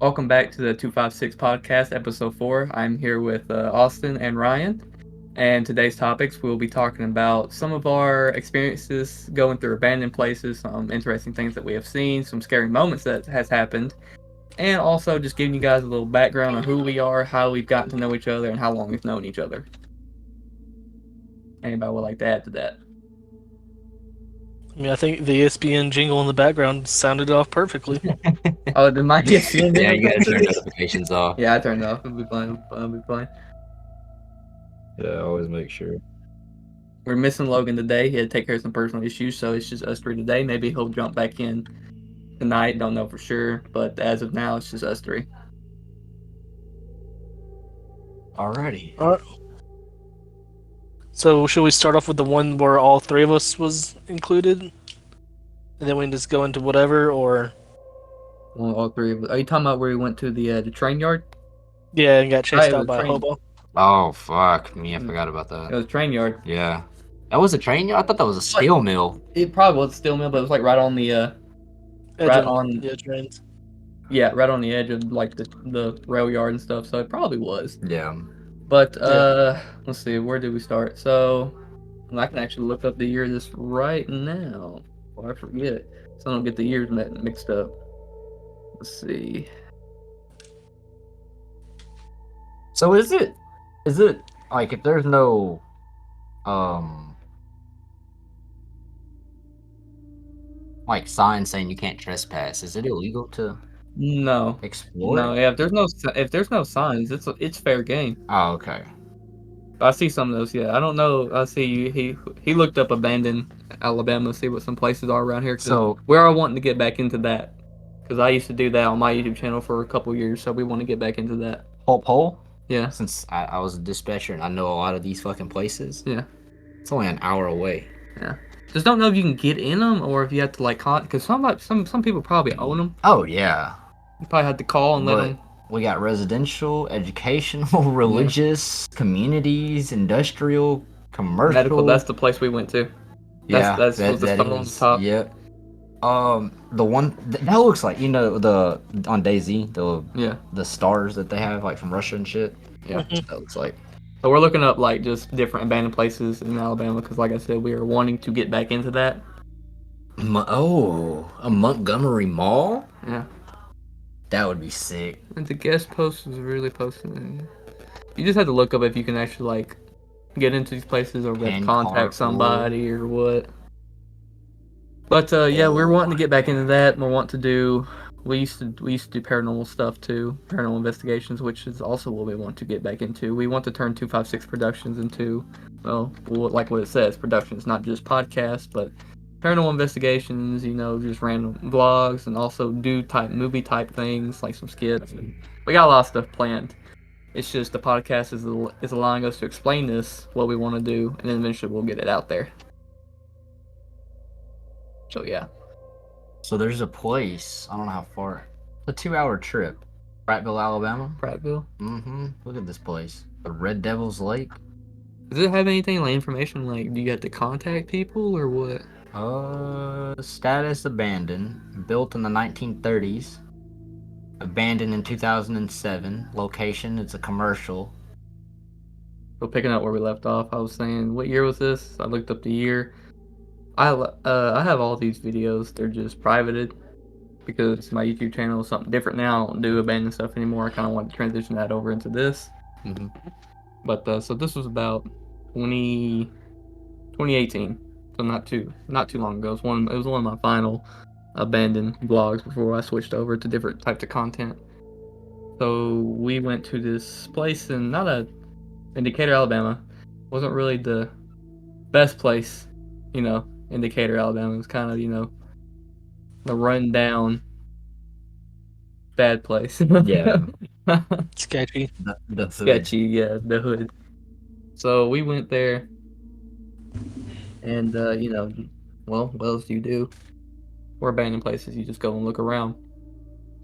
Welcome back to the 256 podcast, episode 4. I'm here with Austin and Ryan. And today's topics, we'll be talking about some of our experiences going through abandoned places, some interesting things that we have seen, some scary moments that has happened, and also just giving you guys a little background on who we are, how we've gotten to know each other, and how long we've known each other. Anybody would like to add to that? I mean, I think the ESPN jingle in the background sounded it off perfectly. Oh, the my ESPN Yeah, jingle you gotta goes through turn this? notifications off. Yeah, I turned it off. It'll be fine. It'll be fine. Yeah, always make sure. We're missing Logan today. He had to take care of some personal issues, so it's just us three today. Maybe he'll jump back in tonight. Don't know for sure, but as of now, it's just us three. Alrighty. All right. So, should we start off with the one where all three of us was included, and then we can just go into whatever, or Well, all three of us. Are you talking about where we went to the train yard? yeah, and got chased Right, it out was by a train. hobo? Oh fuck me, I Mm. forgot about It that. was train yard. Yeah. That was a train yard? I thought that was a steel mill. It probably was a steel mill, but it was like right on the Edge right of on the trains. yeah, right on the edge of like the rail yard and stuff. So it probably was. Yeah. But Yeah. let's see, where did we start? So I can actually look up the year of this right now. Before I forget, so I don't get the years mixed up. Let's see. So is it like if there's no um like sign saying you can't trespass, is it illegal to No, explore no. it? Yeah, if there's no signs, it's fair game. Oh, okay. I see some of those. Yeah, I don't know. I see he looked up abandoned Alabama, see what some places are around here because So we are wanting to get back into that because I used to do that on my YouTube channel for a couple years, so we want to get back into that. Pole, Yeah, since I was a dispatcher and I know a lot of these fucking places, yeah, it's only an hour away. yeah. Just don't know if you can get in them or if you have to like call because some people probably own them. Oh yeah. You probably have to call and let But them. we got residential, educational, religious, communities, industrial, Medical. That's commercial. the place we went to. Yeah, That's was that the that stone on the is. top. Yep. The one that looks like the on DayZ Yeah, the stars that they have like from Russia and shit. yeah. That looks like. So we're looking up like just different abandoned places in Alabama because, like I said, we are wanting to get back into that. A Montgomery Mall. Yeah, That would be sick. and the guest post was really posting. You just have to look up if you can actually like get into these places or we have to contact Hancock Wood. somebody or what. But yeah, we're Oh wanting to my get back into God. that. We're wanting to do. We used to do paranormal stuff too, paranormal investigations, which is also what we want to get back into. We want to turn 256 Productions into, well, like what it says, productions, not just podcasts, but paranormal investigations. You know, just random vlogs, and also do movie type things like some skits. And we got a lot of stuff planned. It's just the podcast is allowing us to explain this, what we want to do, and then eventually we'll get it out there. So yeah. So there's a place. I don't know how far. It's a 2-hour trip. Prattville, Alabama. Prattville. Mm-hmm. Look at this place. The Red Devil's Lake. Does it have anything like information like do you have to contact people or what? Status abandoned. Built in the 1930s. Abandoned in 2007. Location, it's a commercial. So picking up where we left off, I was saying, what year was this? I looked up the year. I have all these videos. They're just privated because my YouTube channel is something different now. I don't do abandoned stuff anymore. I kind of want to transition that over into this. Mm-hmm. But so this was about 2018. So not too long ago. It was one of my final abandoned vlogs before I switched over to different types of content. So we went to this place in Decatur, Alabama. Wasn't really the best place, in Decatur, Alabama. It was kind of, the rundown bad place. Yeah. Sketchy. The hood. Sketchy, yeah, the hood. So we went there, and well, what else do you do? We're abandoned places. You just go and look around.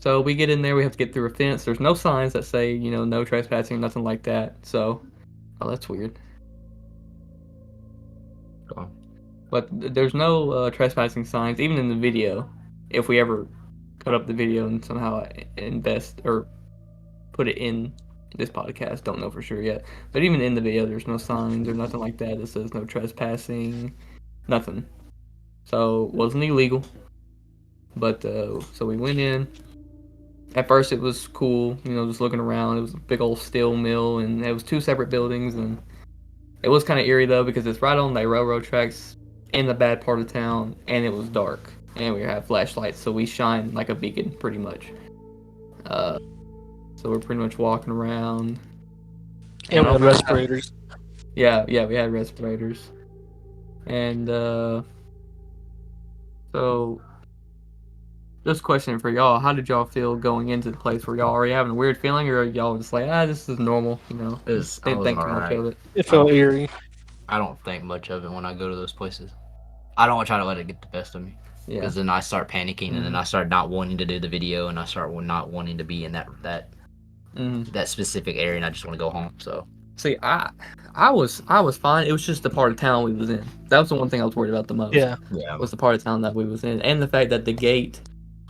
So we get in there. We have to get through a fence. There's no signs that say, no trespassing, nothing like that. So, oh, that's weird. Oh. But there's no trespassing signs, even in the video. If we ever cut up the video and somehow invest or put it in this podcast. Don't know for sure yet. But even in the video, there's no signs or nothing like that. It says no trespassing, nothing. So it wasn't illegal. But so we went in. At first, it was cool, just looking around. It was a big old steel mill, and it was 2 separate buildings. And it was kind of eerie though because it's right on the railroad tracks in the bad part of town, and it was dark, and we had flashlights, so we shine like a beacon pretty much. So we're pretty much walking around. And we had respirators. Yeah, we had respirators. And so just a question for y'all, how did y'all feel going into the place? Were y'all already having a weird feeling, or y'all just like, this is normal, Didn't think too much of it? It felt eerie. I don't think much of it when I go to those places. I don't try to let it get the best of me. Yeah. Because then I start panicking, and then I start not wanting to do the video, and I start not wanting to be in that specific area, and I just want to go home. So see, I was fine. It was just the part of town we was in. That was the one thing I was worried about the most. Yeah. Was the part of town that we was in, and the fact that the gate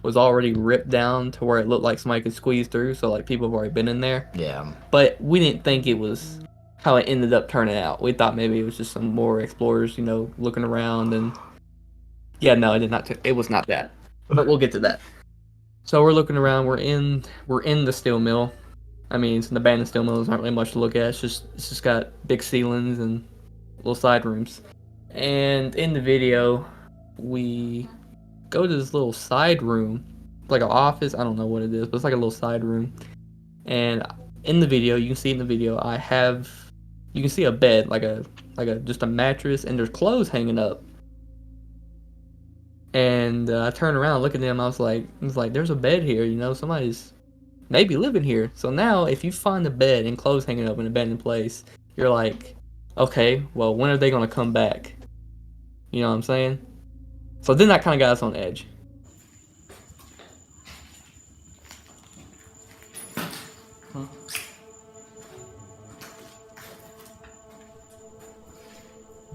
was already ripped down to where it looked like somebody could squeeze through. So like people have already been in there. Yeah. But we didn't think it was how it ended up turning out. We thought maybe it was just some more explorers, looking around, and yeah, no, it did not. It was not that. But we'll get to that. So we're looking around. We're in the steel mill. I mean, it's an abandoned steel mill. There's not really much to look at. It's just got big ceilings and little side rooms. And in the video, we go to this little side room, like an office. I don't know what it is, but it's like a little side room. And in the video, you can see you can see a bed, like a just a mattress, and there's clothes hanging up. And I turned around, look at them. I was like, there's a bed here. Somebody's maybe living here. So now, if you find a bed and clothes hanging up in an abandoned place, you're like, okay, well, when are they gonna come back? You know what I'm saying? So then that kind of got us on edge. Huh?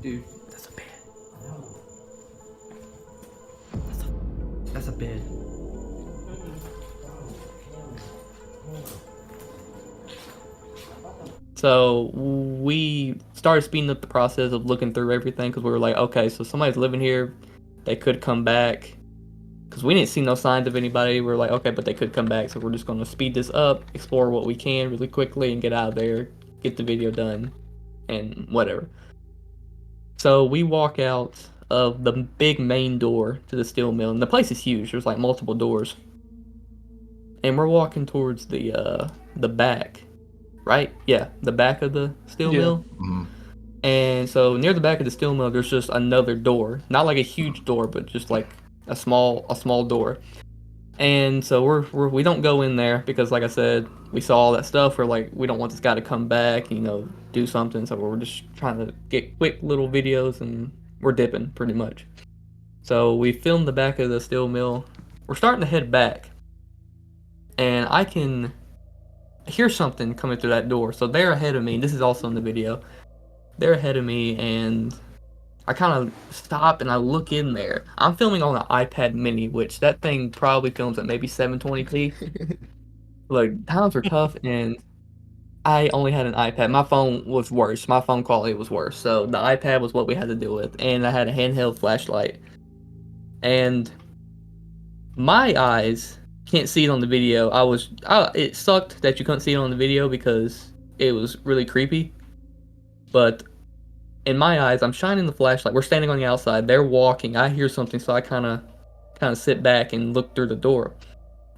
Dude, that's a bed. That's a bed. So we started speeding up the process of looking through everything because we were like, okay, so somebody's living here. They could come back. Because we didn't see no signs of anybody. We were like, okay, but they could come back. So we're just going to speed this up, explore what we can really quickly, and get out of there, get the video done, and whatever. So we walk out of the big main door to the steel mill. And the place is huge. There's like multiple doors. And we're walking towards the back. Right? Yeah, the back of the steel mill. Mm-hmm. And so near the back of the steel mill, there's just another door. Not like a huge door, but just like a small door. And so we don't go in there because, like I said, we saw all that stuff. We're like, we don't want this guy to come back, do something. So we're just trying to get quick little videos, and we're dipping pretty much. So we filmed the back of the steel mill. We're starting to head back, and I can hear something coming through that door. So they're ahead of me. This is also in the video. They're ahead of me, and I kind of stop and I look in there. I'm filming on an iPad mini, which that thing probably films at maybe 720p. Like, times are tough, and I only had an iPad. My phone was worse. My phone quality was worse. So the iPad was what we had to deal with, and I had a handheld flashlight. And my eyes can't see it on the video. It sucked that you couldn't see it on the video because it was really creepy. But in my eyes, I'm shining the flashlight. We're standing on the outside. They're walking. I hear something, so I kind of sit back and look through the door.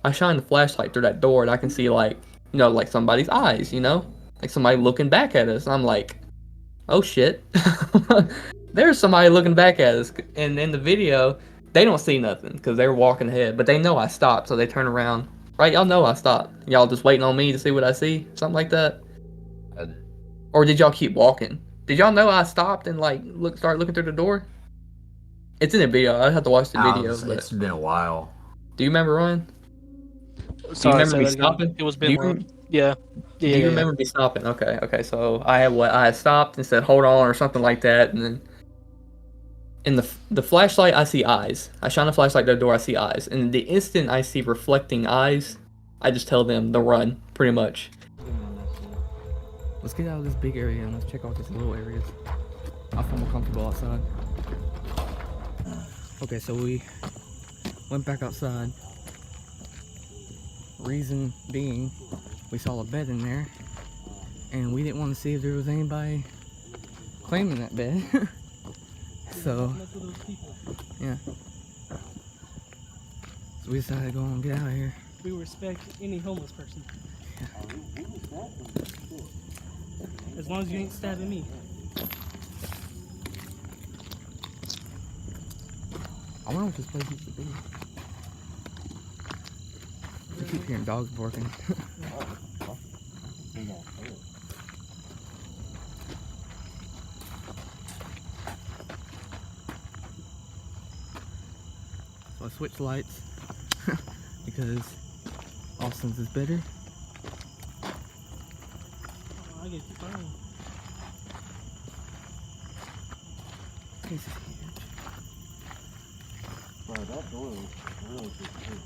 I shine the flashlight through that door, and I can see like somebody's eyes, like somebody looking back at us. I'm like, oh shit, there's somebody looking back at us. And in the video, they don't see nothing because they're walking ahead, but they know I stopped, so they turn around. Right, y'all know I stopped. Y'all just waiting on me to see what I see, something like that. Or did y'all keep walking? Did y'all know I stopped and start looking through the door? It's in the video. I have to watch the video. It's been a while. Do you remember, Ryan? Sorry, do you remember me stopping? It was been yeah. Do you remember me stopping? Okay. So I had stopped and said hold on or something like that, and then in the flashlight, I see eyes. I shine a flashlight at the door, I see eyes. And the instant I see reflecting eyes, I just tell them to run, pretty much. Let's get out of this big area and let's check out these little areas. I feel more comfortable outside. Okay, so we went back outside. Reason being, we saw a bed in there, and we didn't want to see if there was anybody claiming that bed. So, yeah. So we decided to go and get out of here. We respect any homeless person. Yeah. As long as you ain't stabbing me. I wonder what this place used to be. I keep hearing dogs barking. So I switched lights because Austin's is better. I get you fine. This is huge. Bro, that door is really big.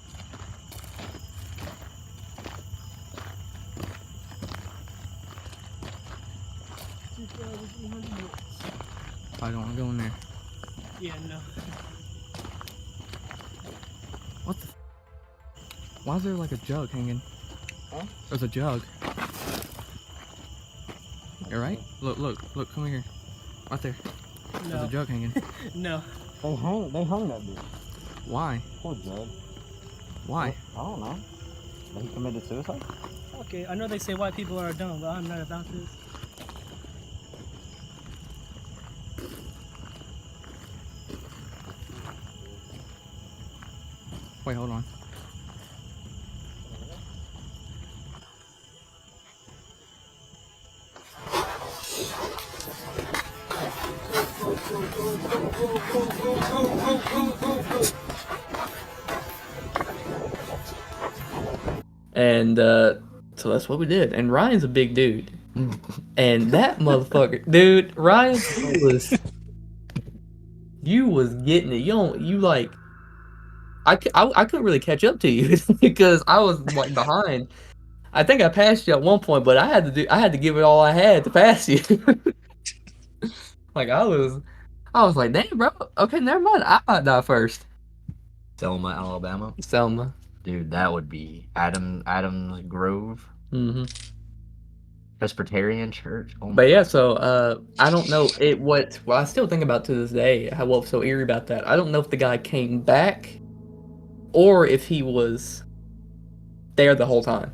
I don't want to go in there. Yeah, no. What the? Why is there like a jug hanging? Huh? There's a jug. You right? Look, come here. Right there. There's No. a jug hanging. No. They hung that bitch. Why? Poor Jud. Why? I don't know. But he committed suicide? Okay, I know they say white people are dumb, but I'm not about this. Wait, hold on. And so that's what we did. And Ryan's a big dude. And that motherfucker, dude, Ryan, you was getting it. You like, I couldn't really catch up to you because I was like behind. I think I passed you at one point, but I had to give it all I had to pass you. Like I was like, damn, bro. Okay, never mind. I might die first. Selma, Alabama. Selma. Dude, that would be Adams Grove Mm-hmm. Presbyterian Church. Oh my But yeah, so I don't know what I still think about to this day how what was so eerie about that. I don't know if the guy came back or if he was there the whole time.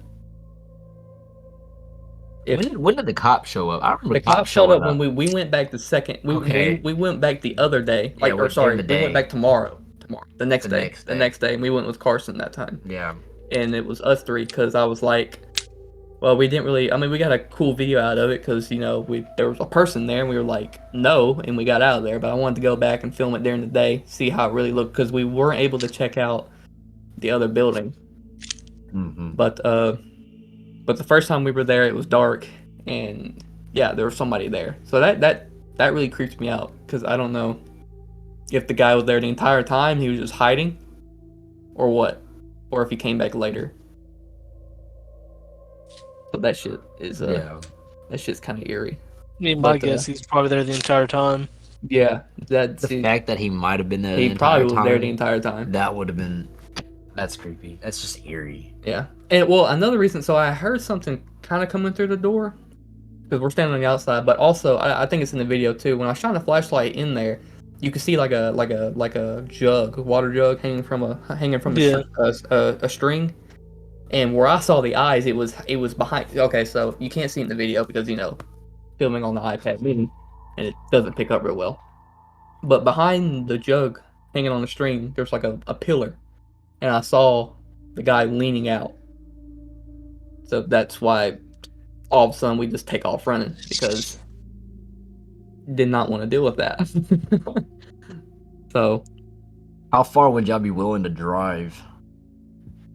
When did the cop show up? I remember The cop showed up when we went back the second. We went back the other day. Yeah, Like, or sorry, the we day. went back tomorrow. The next The day. next The day. next day, and we went with Carson that time. Yeah. And it was us three because I was like, well, we didn't really. I mean, we got a cool video out of it because there was a person there, and we were like, no, and we got out of there. But I wanted to go back and film it during the day, see how it really looked because we weren't able to check out the other building. Mm-hmm. But the first time we were there, it was dark, and yeah, there was somebody there. So that really creeps me out because I don't know if the guy was there the entire time, he was just hiding, or what, or if he came back later. So that shit is that shit's kind of eerie. I mean, my But, guess he's probably there the entire time. Yeah, that's The fact that he might have been there he the probably entire was there time, the entire time. that would have been. That's creepy. That's just eerie. Yeah, and well, another reason. So I heard something kind of coming through the door because we're standing on the outside, but also I think it's in the video too. When I shine a flashlight in there, you can see like a jug, a water jug hanging from a string. And where I saw the eyes, it was behind. Okay, so you can't see it in the video because filming on the iPad, and it doesn't pick up real well. But behind the jug, hanging on the string, there's like a pillar, and I saw the guy leaning out. So that's why all of a sudden we just take off running because did not want to deal with that. So, How far would y'all be willing to drive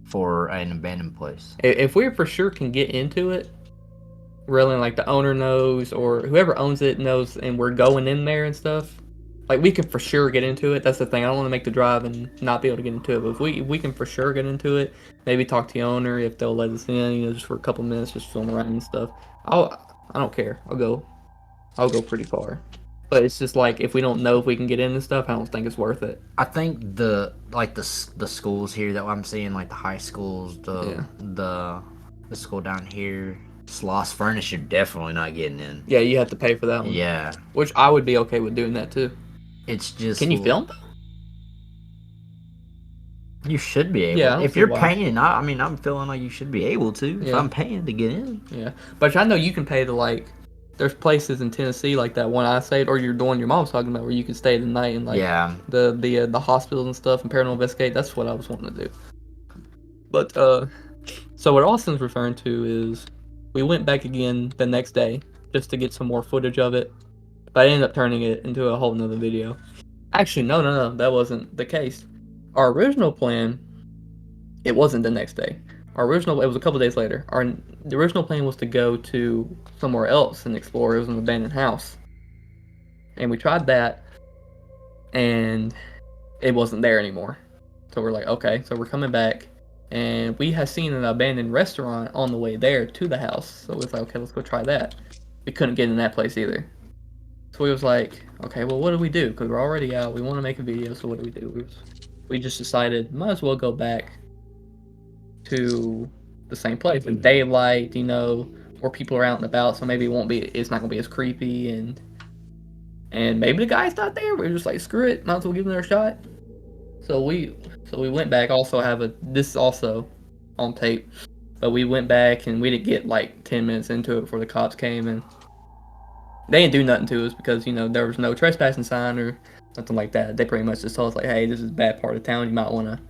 for an abandoned place? if we for sure can get into it, really, like the owner knows or whoever owns it knows, and we're going in there and stuff, like we can for sure get into it. That's the thing. I don't want to make the drive and not be able to get into it. But if we can for sure get into it, maybe talk to the owner if they'll let us in. You know, just for a couple minutes, just film around and stuff. I don't care. I'll go pretty far. But it's just like if we don't know if we can get in and stuff, I don't think it's worth it. I think the schools here that I'm seeing, like the high schools, the school down here, Sloss Furnace, you're definitely not getting in. Yeah, you have to pay for that one. Yeah, Which I would be okay with doing that too. it's just. Can you film? You should be able. Yeah, if you're paying, I mean, I'm feeling like you should be able to. If Yeah. I'm paying to get in. Yeah, but I know you can pay to like. There's places in Tennessee like that one I stayed, or you're the one your mom's talking about, where you can stay the night and like the hospitals and stuff and paranormal investigate. That's what I was wanting to do. But so what Austin's referring to is we went back again the next day just to get some more footage of it, but I ended up turning it into a whole nother video. Actually, no, that wasn't the case. Our original plan, it wasn't the next day. It was a couple days later. The original plan was to go to somewhere else and explore. It was an abandoned house. And we tried that, and it wasn't there anymore. So we're like, okay, so we're coming back, and we had seen an abandoned restaurant on the way there to the house. So we was like, okay, let's go try that. We couldn't get in that place either. So we was like, okay, well, what do we do? Because we're already out. We want to make a video, so what do we do? We just decided, might as well go back to the same place in daylight, you know, where people are out and about, so maybe it's not gonna be as creepy, and maybe the guy's not there. We're just like, screw it, might as well give it a shot. So we went back. This is also on tape, but we went back and we didn't get like 10 minutes into it before the cops came, and they didn't do nothing to us because, you know, there was no trespassing sign or nothing like that. They pretty much just told us like, hey, this is a bad part of town, you might want to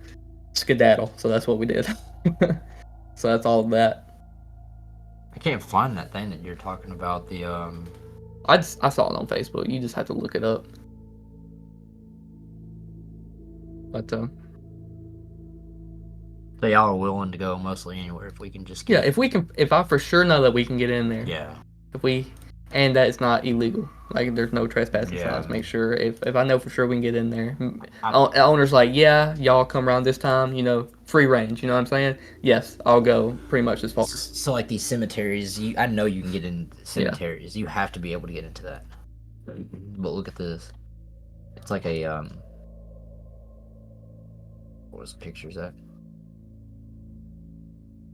skedaddle. So that's what we did. So that's all of that. I can't find that thing that you're talking about. The I saw it on Facebook. You just have to look it up. But they all are willing to go mostly anywhere if we can just get if I for sure know that we can get in there. Yeah. And that it's not illegal. Like there's no trespassing signs. Make sure if I know for sure we can get in there. Owner's like, yeah, y'all come around this time, you know, free range. You know what I'm saying? Yes, I'll go pretty much as far. So like these cemeteries, I know you can get in cemeteries. Yeah. You have to be able to get into that. But look at this. It's like a what was the pictures at?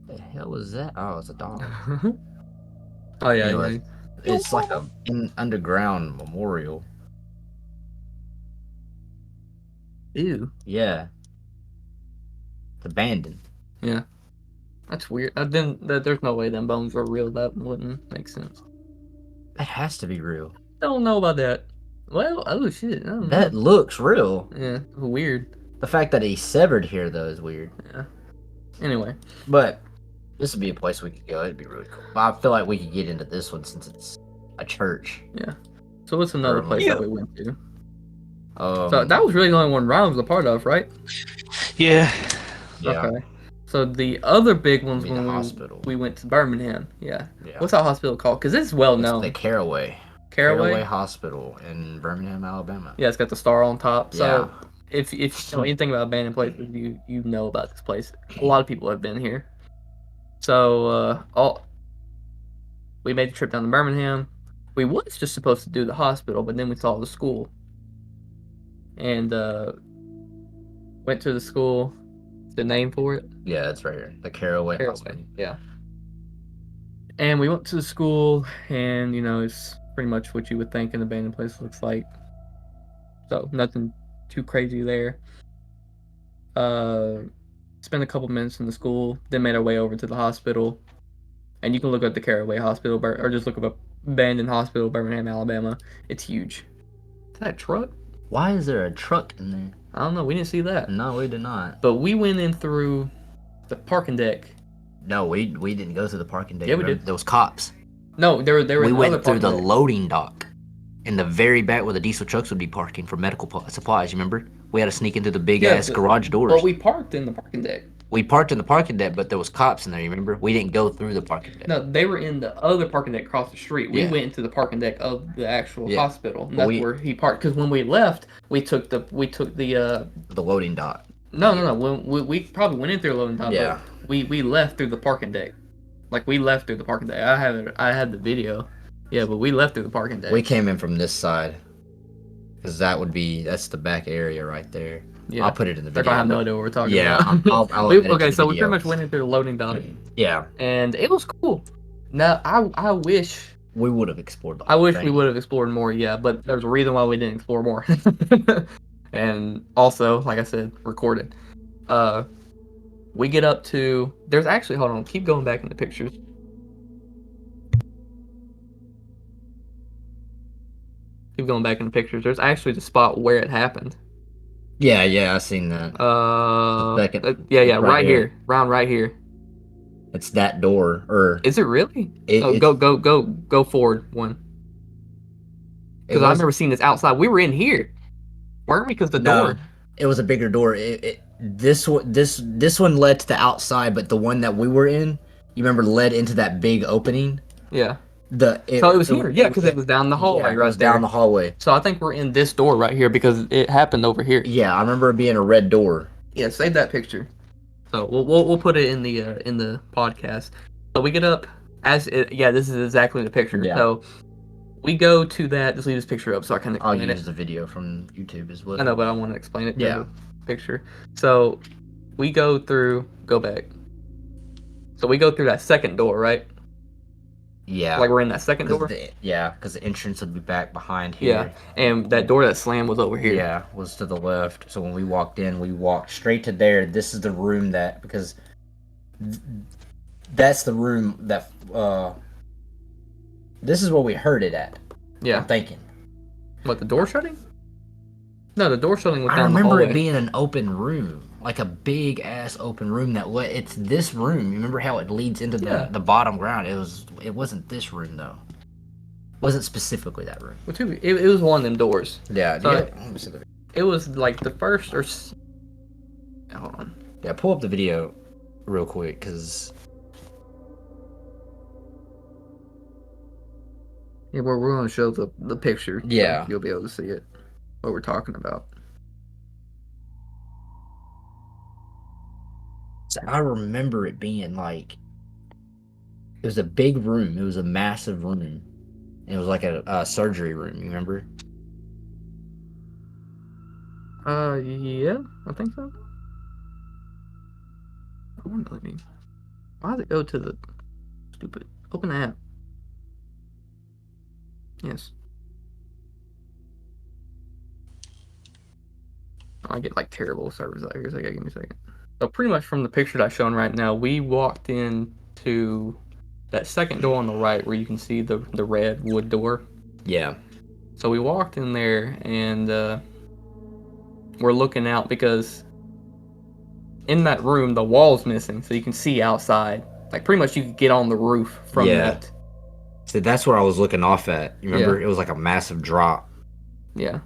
The hell was that? Oh, it's a dog. Oh yeah, anyway. It's like an underground memorial. Ew. Yeah. It's abandoned. Yeah. That's weird. There's no way them bones were real. That wouldn't make sense. That has to be real. Don't know about that. Well, oh shit. I don't know. That looks real. Yeah, weird. The fact that he severed here, though, is weird. Yeah. Anyway. But this would be a place we could go. It'd be really cool. I feel like we could get into this one since it's a church. Yeah. So what's another place that we went to? So that was really the only one Ryan was a part of, right? Yeah. Okay. So the other big ones when we went to Birmingham. Yeah. What's that hospital called? Because it's well known. It's the Caraway. Caraway Hospital in Birmingham, Alabama. Yeah, it's got the star on top. So if you know anything about abandoned places, you know about this place. A lot of people have been here. So we made the trip down to Birmingham. We was just supposed to do the hospital, but then we saw the school. And went to the school. The name for it? Yeah, it's right here. The Caraway Hospital. Yeah. And we went to the school, and, you know, it's pretty much what you would think an abandoned place looks like. So, nothing too crazy there. Spent a couple minutes in the school, then made our way over to the hospital. And you can look up the Caraway Hospital, or just look up Abandoned Hospital, Birmingham, Alabama. It's huge. Is that a truck? Why is there a truck in there? I don't know. We didn't see that. No, we did not. But we went in through the parking deck. No, we didn't go through the parking deck. Yeah, we did. There was cops. No, there were. We went through the loading dock, in the very back where the diesel trucks would be parking for medical supplies. You remember? We had to sneak into the big ass garage doors. Well, we parked in the parking deck. We parked in the parking deck, but there was cops in there. You remember? We didn't go through the parking deck. No, they were in the other parking deck across the street. We Yeah. went into the parking deck of the actual Yeah. hospital, and But that's where he parked. Because when we left, we took the The loading dock. no. When we probably went in through loading dock. Yeah. But we left through the parking deck. Like we left through the parking deck. I had the video. Yeah, but we left through the parking deck. We came in from this side, because that's the back area right there. Yeah. I'll put it in the They're video. gonna have no idea what we're talking Yeah, about. I'll We- edit okay, the so we video. pretty much went into the loading dock, Yeah, and it was cool. Now I wish we would have explored the I whole wish thing. we would have explored more. Yeah, but there's a reason why we didn't explore more. And also, like I said, recorded. We get up to there's actually hold on, keep going back in the pictures. Keep going back in the pictures. There's actually the spot where it happened. Yeah, I seen that. Second. Yeah, It's right here, round right here. It's that door, or Is it really? It- Go forward one. Because I remember seeing this outside. We were in here, weren't we? Because the door. It was a bigger door. This one led to the outside, but the one that we were in, you remember, led into that big opening. Yeah. So it was here. Yeah, because it was down the hallway. Yeah, it was down the hallway. So I think we're in this door right here because it happened over here. Yeah, I remember it being a red door. Yeah, save that picture. So we'll put it in the podcast. So we get up this is exactly the picture. Yeah. So we go to that. Just leave this picture up so I can I'll explain use it. the video from YouTube as well. I know, but I want to explain it. Yeah. The picture. So we go back. So we go through that second door, right? Yeah. Like we're in that second door. Because the entrance would be back behind Yeah, here. and that door that slammed was over here. Yeah, was to the left. So when we walked in, we walked straight to there. This is the room that's the room that this is where we heard it at. Yeah. I'm thinking. What, the door shutting? No, the door shutting was I down the remember hallway. it being an open room, like a big ass open room. It's this room. You remember how it leads into the bottom ground? It wasn't this room though. It wasn't specifically that room. Well, it was one of them doors. Yeah, So let me see the video. It was like the first hold on. Yeah, pull up the video real quick, because Yeah, we're gonna show the picture. So Yeah. you'll be able to see it. What we're talking about. I remember it being like, it was a big room. It was a massive room. It was like a surgery room. You remember? Yeah, I think so. I wonder, why does it go to the stupid open the app? Yes. I get like terrible servers out here, so give me a second. So pretty much from the picture that's shown right now, we walked into that second door on the right where you can see the red wood door. Yeah. So we walked in there and we're looking out because in that room the wall's missing, so you can see outside. Like pretty much you could get on the roof from that. So that's where I was looking off at. You remember? It was like a massive drop. Yeah.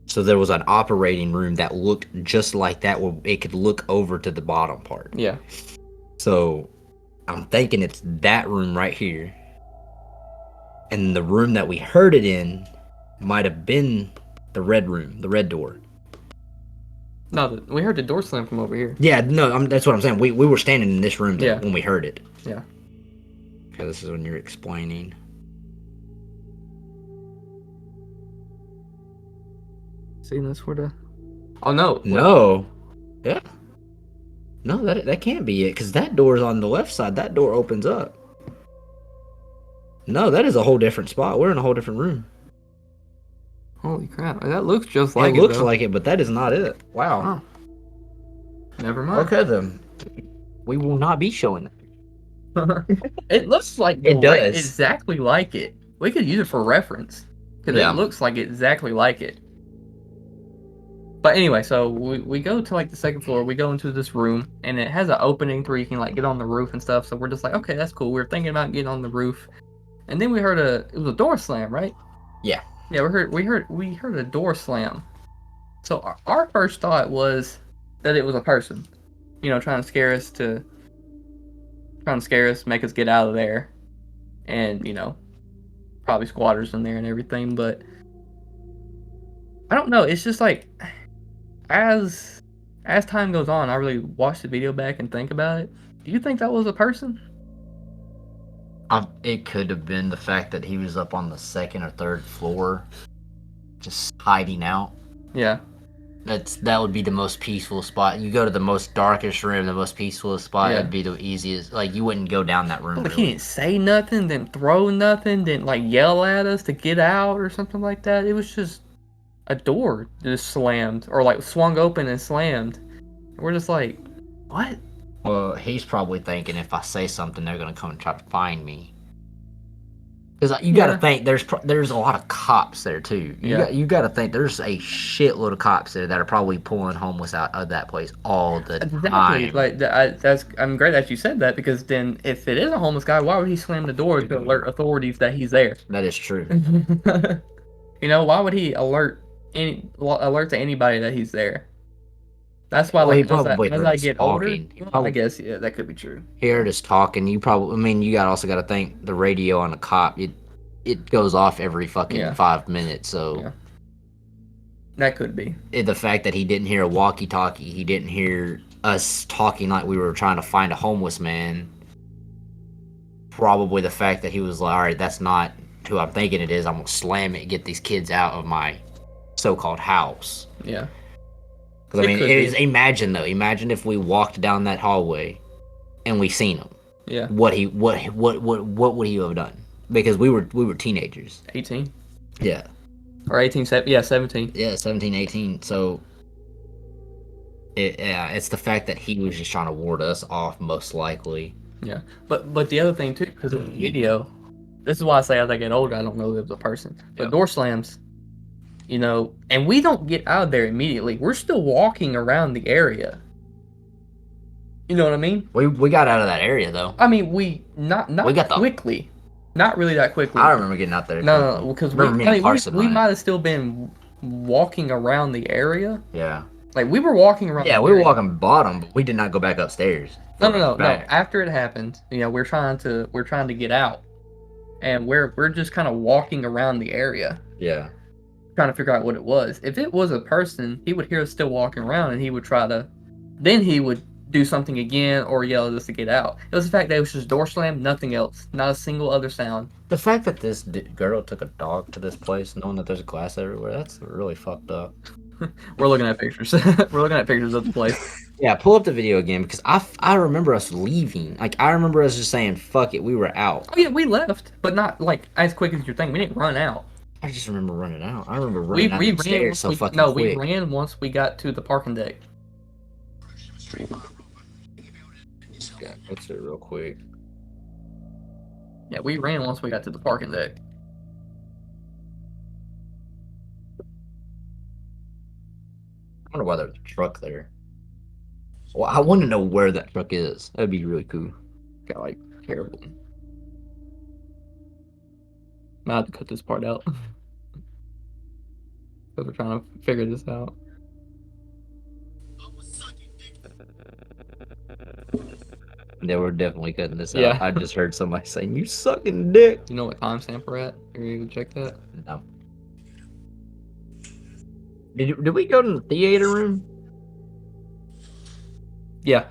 So there was an operating room that looked just like that, where it could look over to the bottom part. Yeah. So I'm thinking it's that room right here. And the room that we heard it in might have been the red room, the red door. No, we heard the door slam from over here. Yeah, no, that's what I'm saying. We were standing in this room Yeah. when we heard it. Yeah. Okay, this is when you're explaining. See, that's where the... Oh, no. No. Yeah. No, that can't be it, because that door's on the left side. That door opens up. No, that is a whole different spot. We're in a whole different room. Holy crap. That looks just like it it, looks though. like it, but that is not it. Wow. Huh. Never mind. Okay, then. We will not be showing that. It looks like It does. exactly like it. We could use it for reference because Yeah. it looks like exactly like it. But anyway, so we go to like the second floor. We go into this room, and it has an opening where you can like get on the roof and stuff. So we're just like, okay, that's cool. We were thinking about getting on the roof, and then we heard it was a door slam, right? Yeah. Yeah, we heard a door slam. So our first thought was that it was a person. trying to scare us, make us get out of there, and probably squatters in there and everything. But I don't know. It's just like as time goes on, I really watch the video back and think about it. Do you think that was a person? It could have been the fact that he was up on the second or third floor, just hiding out. Yeah. That would be the most peaceful spot. You go to the most darkest room, the most peaceful spot. Yeah. It'd be the easiest. Like you wouldn't go down that room. Like Really. he didn't say nothing, didn't throw nothing, didn't like yell at us to get out or something like that. It was just a door just slammed or like swung open and slammed. We're just like, what? Well, he's probably thinking if I say something, they're gonna come and try to find me. Because you got to think there's a lot of cops there too. You got to think there's a shitload of cops there that are probably pulling homeless out of that place all the Exactly. time. Like I'm great that you said that, because then if it is a homeless guy, why would he slam the door to alert authorities that he's there? That is true. Why would he alert to anybody that he's there? That's why, Well, like, he probably as heard I us get older, talking. I guess that could be true. He heard us talking. You also got to think the radio on the cop. It goes off every fucking 5 minutes. So Yeah. That could be. The fact that he didn't hear a walkie-talkie, he didn't hear us talking like we were trying to find a homeless man. Probably the fact that he was like, all right, that's not who I'm thinking it is. I'm gonna slam it and get these kids out of my so-called house. Yeah. Because imagine if we walked down that hallway and we seen him. Yeah. What would he have done? Because we were teenagers. 18. Yeah. Or 18. Yeah, 17. Yeah, 17, 18. So it's the fact that he was just trying to ward us off, most likely. Yeah. But the other thing too, because of the video, this is why I say as I get older, I don't know if it was a person. But door slams. And we don't get out of there immediately. We're still walking around the area. You know what I mean? We got out of that area though. I mean, we got quickly. Not really that quickly. I remember getting out there. No, because we might have still been walking around the area. Yeah. Like we were walking around. Yeah, we were walking bottom, but we did not go back upstairs. No. After it happened, we're trying to get out, and we're just kind of walking around the area. Yeah. Trying to figure out what it was. If it was a person, he would hear us still walking around, and he would then he would do something again or yell at us to get out. It was the fact that it was just door slam, nothing else, not a single other sound. The fact that this girl took a dog to this place, knowing that there's glass everywhere, that's really fucked up. We're looking at pictures. We're looking at pictures of the place. Yeah, pull up the video again, because I remember us leaving. Like, I remember us just saying, fuck it, we were out. Oh yeah, we left, but not like as quick as you're thinking. We didn't run out. I just remember running out. I remember running out the stairs so fucking quick. We ran once we got to the parking deck. Yeah, that's it real quick. Yeah, we ran once we got to the parking deck. I wonder why there's a truck there. Well, I want to know where that truck is. That'd be really cool. Got like terrible. I have to cut this part out because we're trying to figure this out. Yeah, we're definitely cutting this Yeah. out. I just heard somebody saying, "You sucking dick." You know what timestamp we're at? Are you gonna check that? No. Did we go to the theater room? Yeah.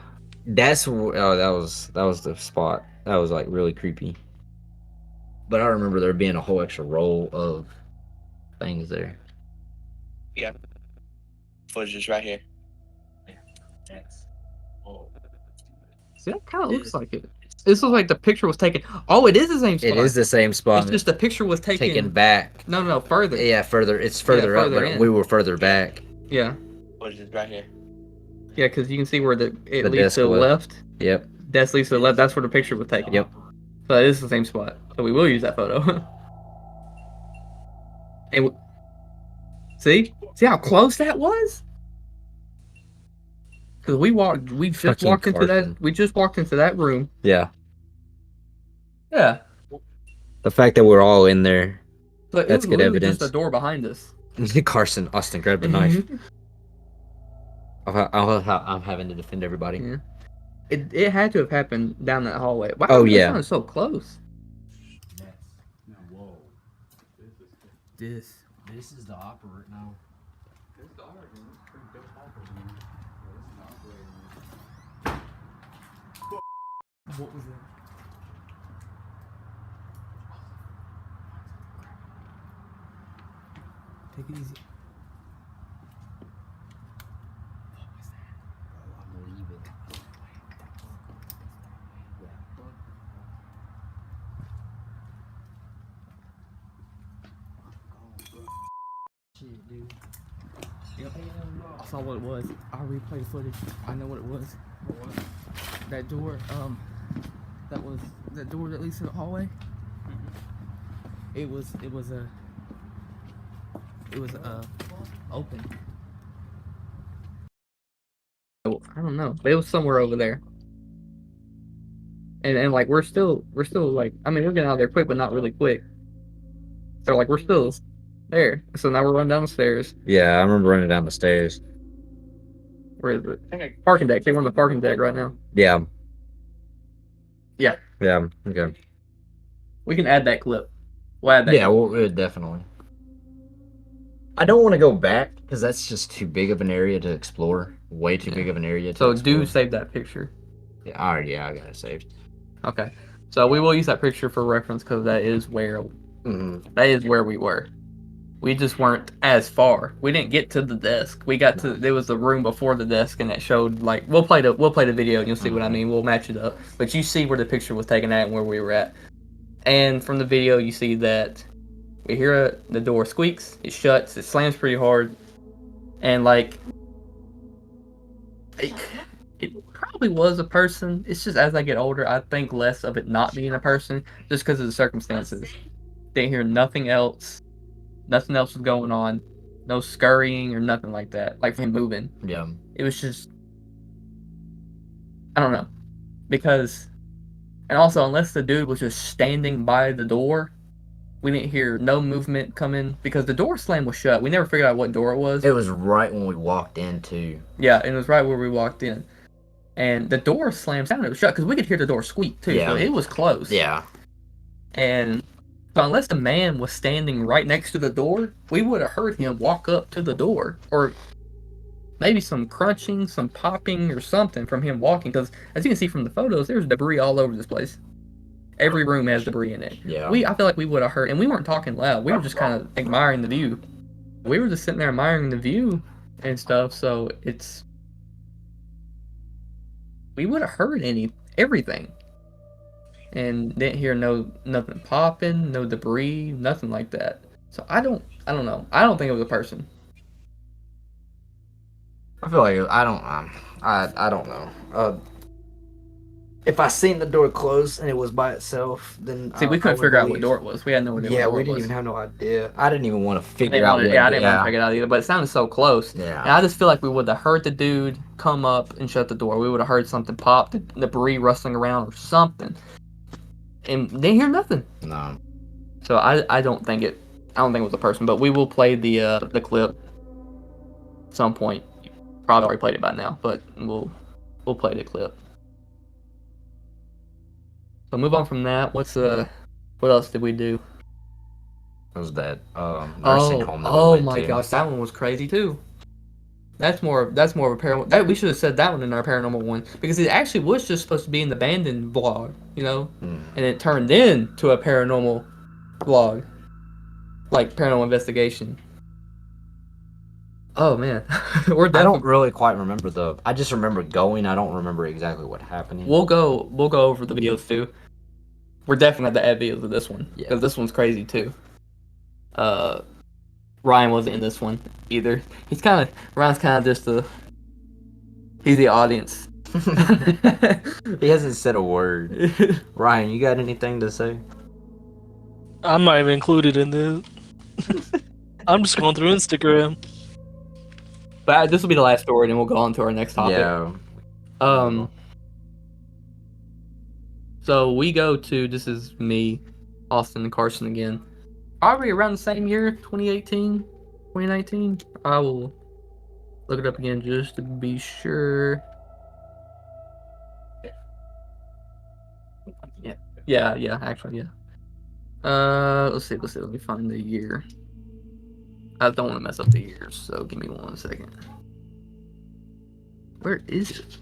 That was the spot. That was like really creepy. But I remember there being a whole extra row of things there. Yeah. Footage is right here. See, that kind of looks like it. This looks like the picture was taken. Oh, it is the same spot. It is the same spot. It's just the picture was taken back. No, further. Yeah, further. It's further up, further but in. we were further back. Yeah. Footage is right here. Yeah, because you can see where it The leads desk to the was. left. Yep. Desk leads to the left. That's where the picture was taken. Yep. So it is the same spot. So we will use that photo. And see how close that was? Because we just Fucking walked into Carson. we just walked into that room. Yeah. Yeah. The fact that we're all in there. But That's it was good literally evidence. just a door behind us. Austin grabbed a knife. I'm having to defend everybody. Yeah. It had to have happened down that hallway. Wow, Oh, that yeah. sounded so close. Whoa. This. This is the operator now. What was that? Take it easy. I'm leaving. Shit, dude. Yep. I saw what it was. I replayed the footage. I know what it was. What was? That door, that was that door that leads to the hallway. It was open. I don't know, but it was somewhere over there. And like we're still like, I mean, we're getting out of there quick, but not really quick. So like we're still there. So now we're running down the stairs. Yeah, I remember running down the stairs. Where is it? Parking deck. We're on the parking deck right now. Yeah. Yeah. Yeah. Okay. We can add that clip. We'll add that. Yeah, clip. we'll definitely. I don't want to go back because that's just too big of an area to explore. Way too big of an area to So explore. do save that picture. Yeah, I got it saved. Okay. So we will use that picture for reference because that is where we were. We just weren't as far. We didn't get to the desk. We got to, there was a room before the desk, and it showed like we'll play the video and you'll see what I mean. We'll match it up. But you see where the picture was taken at and where we were at. And from the video you see that we hear the door squeaks, it shuts, it slams pretty hard, and like it probably was a person. It's just as I get older, I think less of it not being a person, just because of the circumstances. Didn't hear nothing else. Nothing else was going on. No scurrying or nothing like that. Like him moving. Yeah. It was just, I don't know. Because, and also, unless the dude was just standing by the door, we didn't hear no movement coming because the door slam was shut. We never figured out what door it was. It was right when we walked in, too. Yeah, and it was right where we walked in. And the door slam sounded, it was shut because we could hear the door squeak, too. Yeah. So it was close. Yeah. And so unless the man was standing right next to the door, we would have heard him walk up to the door. Or maybe some crunching, some popping, or something from him walking. Because as you can see from the photos, there's debris all over this place. Every room has debris in it. Yeah. I feel like we would have heard, and we weren't talking loud. We were just kind of admiring the view. We were just sitting there admiring the view and stuff. So we would have heard everything. And didn't hear nothing popping, no debris, nothing like that. So I don't know. I don't think it was a person. I feel like I don't know. If I seen the door close and it was by itself, then See, we couldn't figure out what door it was. We had no idea. Yeah, what door we it didn't was. even have no idea. I didn't even want to I figure didn't out. want to, I didn't want to figure it out either. But it sounded so close. Yeah. And I just feel like we would have heard the dude come up and shut the door. We would have heard something pop, the debris rustling around or something, and didn't hear nothing. No. So I don't think it was a person. But we will play the clip at some point. Probably already played it by now, but we'll play the clip. So move on from that. What else did we do? It was that nursing home. That we Oh went my to. gosh, that one was crazy too. That's more of a paranormal. We should have said that one in our paranormal one because it actually was just supposed to be an abandoned vlog, and it turned into a paranormal vlog, like paranormal investigation. Oh man, I don't really quite remember I just remember going. I don't remember exactly what happened. We'll go over the videos too. We're definitely gonna add videos of this one Yeah. because this one's crazy too. Ryan wasn't in this one either. Ryan's kind of just he's the audience. He hasn't said a word. Ryan, you got anything to say? I'm not even included in this. I'm just going through Instagram. But this will be the last story, and then we'll go on to our next topic. Yeah. So we go to, this is me, Austin and Carson again. Probably around the same year, 2018, 2019. Look it up again just to be sure. Yeah, actually, yeah. Let's see. Let me find the year. I don't want to mess up the years, so give me 1 second. Where is it?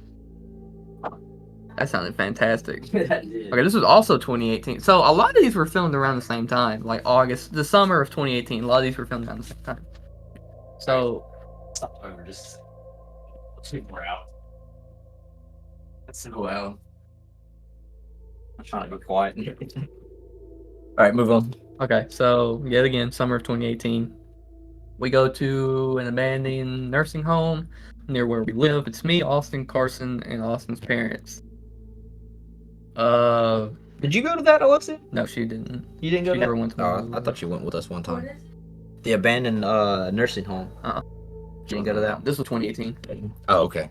That sounded fantastic. Okay, this was also 2018. So a lot of these were filmed around the same time, like August, the summer of 2018. A lot of these were filmed around the same time. So, Stop over, just 2 more out. That's so loud. I'm trying to be quiet. All right, move on. okay, so yet again, summer of 2018. We go to an abandoned nursing home near where we live. It's me, Austin, Carson, and Austin's parents. Did you go to that, Alexa? No, she didn't. You didn't go She to never that? went to Oh, one. I thought you went with us one time. The abandoned nursing home. You didn't go to that? This was 2018. Oh, okay.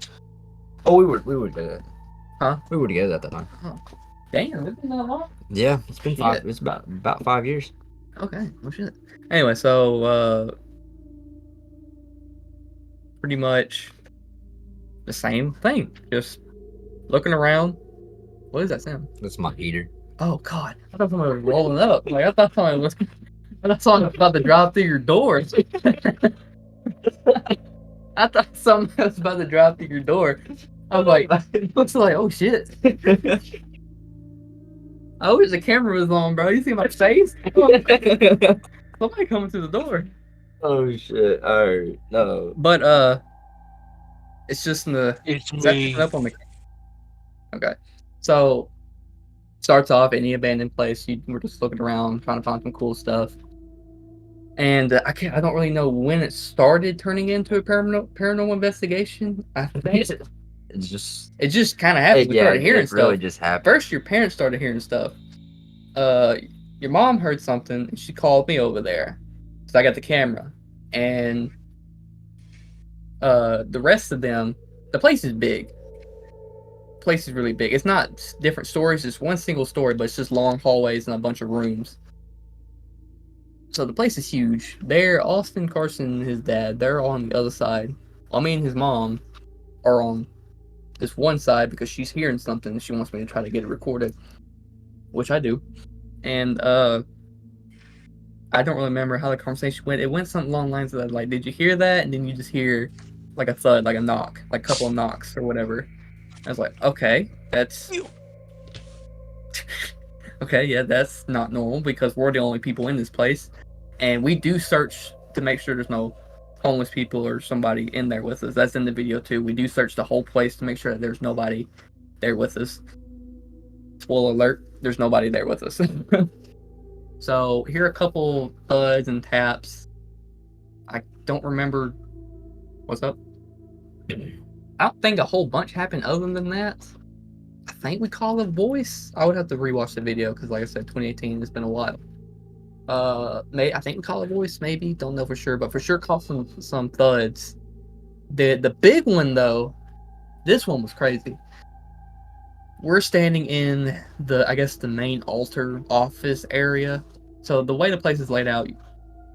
Oh, we were together. Huh? We were together at that time. Damn, it's been that long. Yeah, it's been 5. Yeah. It's about 5 years. Okay, well shit. Anyway, so pretty much the same thing. Just looking around. What is that sound? That's my heater. Oh God! I thought somebody was rolling up. Like I thought somebody was. I thought somebody was about to drive through your door. I thought somebody was about to drive through your door. I was like, it looks like, oh shit. I wish the camera was on, bro. You see my face? Somebody coming through the door. Oh shit! Alright, no. But it's just in the. It's Is that me. picking up on the? Okay, so starts off any abandoned place. We're just looking around, trying to find some cool stuff. And I don't really know when it started turning into a paranormal investigation. I think It's just. it just kind of happened. We started hearing it really stuff. just happened. First, your parents started hearing stuff. Your mom heard something, and she called me over there. So I got the camera, and the rest of them, the place is big. The place is really big. It's not different stories. It's one single story, but it's just long hallways and a bunch of rooms. So the place is huge. There, Austin, Carson, and his dad, they're on the other side. While me and his mom are on this one side because she's hearing something and she wants me to try to get it recorded, which I do. And I don't really remember how the conversation went. It went something along the lines of like, "Did you hear that?" And then you just hear like a thud, like a knock, like a couple of knocks or whatever. I was like, "Okay, that's." Okay, yeah, that's not normal because we're the only people in this place. And we do search to make sure there's no homeless people or somebody in there with us. That's in the video too. We do search the whole place to make sure that there's nobody there with us. Spoiler alert, there's nobody there with us. So, here are a couple thuds and taps. I don't remember. What's up? I don't think a whole bunch happened other than that. I think we call a voice. I would have to rewatch the video because, like I said, 2018. It's been a while. I think we call a voice. Maybe don't know for sure, but for sure call some thuds. The big one though, this one was crazy. We're standing in the main altar office area. So the way the place is laid out,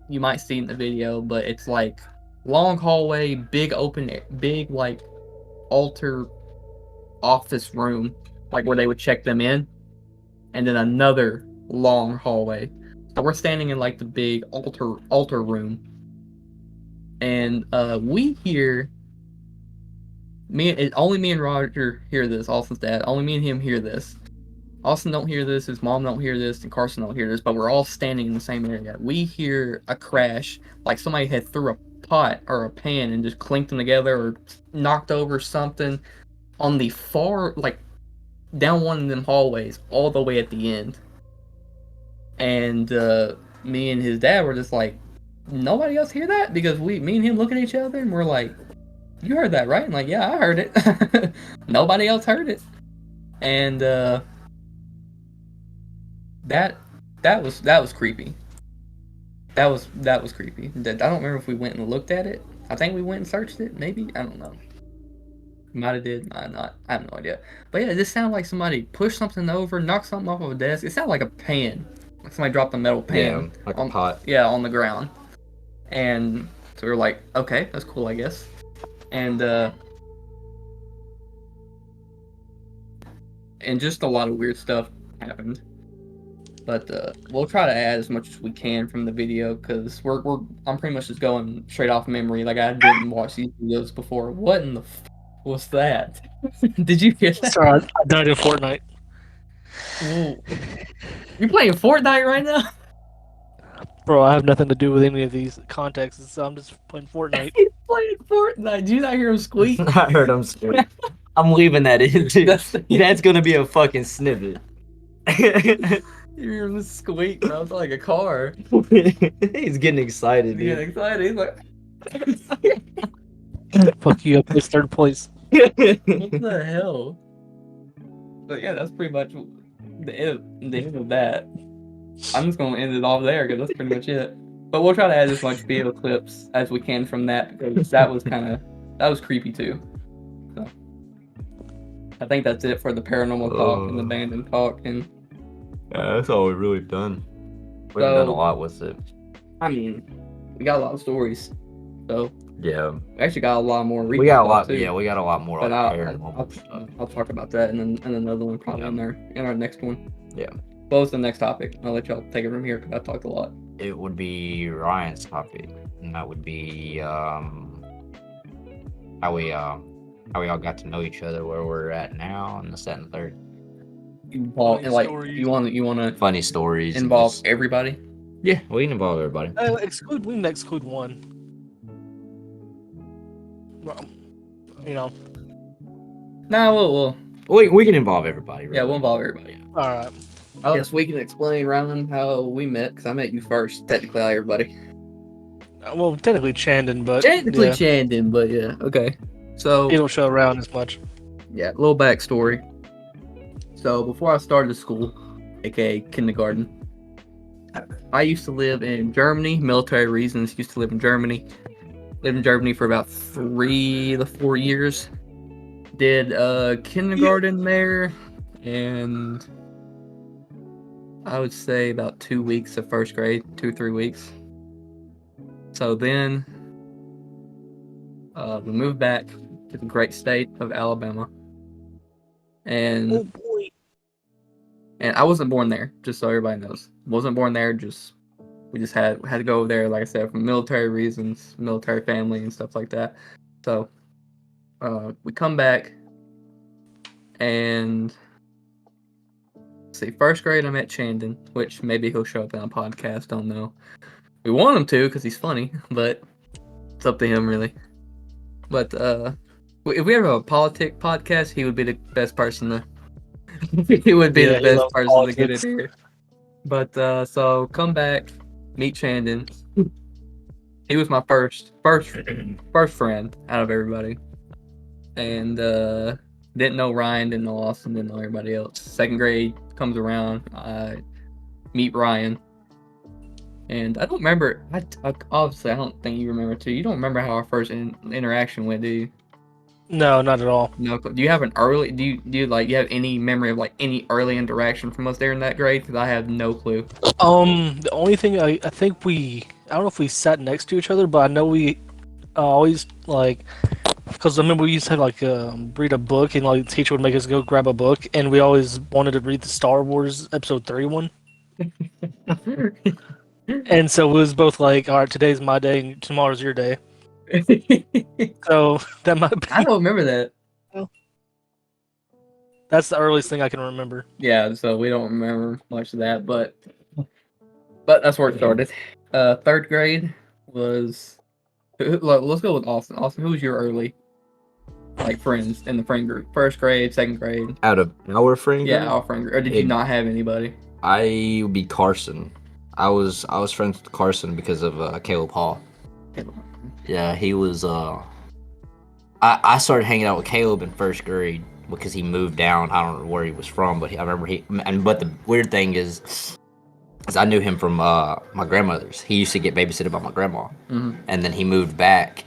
you might see in the video, but it's like long hallway, big like altar office room, like where they would check them in, and then another long hallway. So we're standing in like the big altar room, and we hear only me and Roger hear this. Austin's dad, only me and him hear this. Austin don't hear this, his mom don't hear this, and Carson don't hear this, but we're all standing in the same area. We hear a crash, like somebody had threw a pot or a pan and just clinked them together or knocked over something on the far, like, down one of them hallways, all the way at the end. And me and his dad were just like, nobody else hear that? Because me and him look at each other and we're like, you heard that, right? And like, yeah, I heard it. Nobody else heard it. And that was creepy. That was creepy. I don't remember if we went and looked at it. I think we went and searched it. Maybe, I don't know. Might have did. Might not. I have no idea. But yeah, this sounded like somebody pushed something over, knocked something off of a desk. It sounded like a pan. Like somebody dropped a metal pan. Yeah, like a pot. Yeah, on the ground. And so we were like, okay, that's cool, I guess. and just a lot of weird stuff happened. But we'll try to add as much as we can from the video because I'm pretty much just going straight off memory. Like I didn't watch these videos before. What in the was that? Did you hear that? Sorry, I died in Fortnite. Whoa. You playing Fortnite right now? Bro, I have nothing to do with any of these contexts, so I'm just playing Fortnite. He's playing Fortnite. Did you not hear him squeak? I heard him squeak. I'm leaving that in too. That's gonna be a fucking snippet. You hear him squeak, bro? It's like a car. He's getting excited. He's Dude. getting excited. He's like, Fuck you, I placed third place. what the hell? But yeah, that's pretty much the end of that. I'm just gonna end it off there because that's pretty much it. But we'll try to add as much video clips as we can from that because that was creepy too. So I think that's it for the paranormal talk and the abandoned talk. And yeah, that's all we've really done. We've done a lot with it. I mean, we got a lot of stories. So yeah, we actually got a lot more. We got a lot. Too. Yeah, we got a lot more. But Like I'll talk about that in another one probably in our next one. Yeah. What was the next topic? I'll let y'all take it from here because I talked a lot. It would be Ryan's topic, and that would be how we all got to know each other, where we're at now, and this, that, and the third. Involve, like you want to funny stories. Involve just, everybody. Yeah, we can involve everybody. We can exclude one. Well, you know. Nah, we can involve everybody. Really. Yeah, we'll involve everybody. All right. I guess we can explain, Rylan, how we met because I met you first. Technically, everybody. Well, technically Chandon, but Technically yeah. Chandon, but yeah, okay. So He don't show around as much. yeah, a little backstory. So before I started school, aka kindergarten, I used to live in Germany. Military reasons, used to live in Germany. Lived in Germany for about 3 to 4 years. Did kindergarten there, and I would say about 2 weeks of first grade, 2-3 weeks. So then we moved back to the great state of Alabama. And Oh boy. And I wasn't born there, just so everybody knows. Wasn't born there, we just had to go over there, like I said, for military reasons, military family and stuff like that. So we come back and see, first grade I met Chandon, which maybe he'll show up on a podcast, don't know. We want him to because he's funny, but it's up to him really. But if we ever have a politic podcast, he would be the best person to he would be the best person to get it here. But so come back, meet Chandon. He was my first friend out of everybody. And didn't know Ryan, didn't know Austin, didn't know everybody else. Second grade comes around, I meet Ryan. And I don't remember, obviously I don't think you remember too. You don't remember how our first interaction went, do you? No, not at all. No. Do you have you have any memory of like any early interaction from us there in that grade? Because I have no clue. The only thing I think I don't know if we sat next to each other, but I know we always like, because I remember we used to have like read a book, and like the teacher would make us go grab a book, and we always wanted to read the Star Wars Episode 3 one. And so it was both like, all right, today's my day, and tomorrow's your day. So that might be. I don't remember that. That's the earliest thing I can remember. Yeah, so we don't remember much of that, but that's where it started. Third grade was. Let's go with Austin. Austin, who was your early like friends in the friend group? First grade, second grade. Out of our friend group? Yeah, our friend group. Or did you not have anybody? I would be Carson. I was friends with Carson because of Caleb Hall. Yeah, he was. I started hanging out with Caleb in first grade because he moved down. I don't know where he was from, but I remember but the weird thing is I knew him from my grandmother's. He used to get babysitted by my grandma, and then he moved back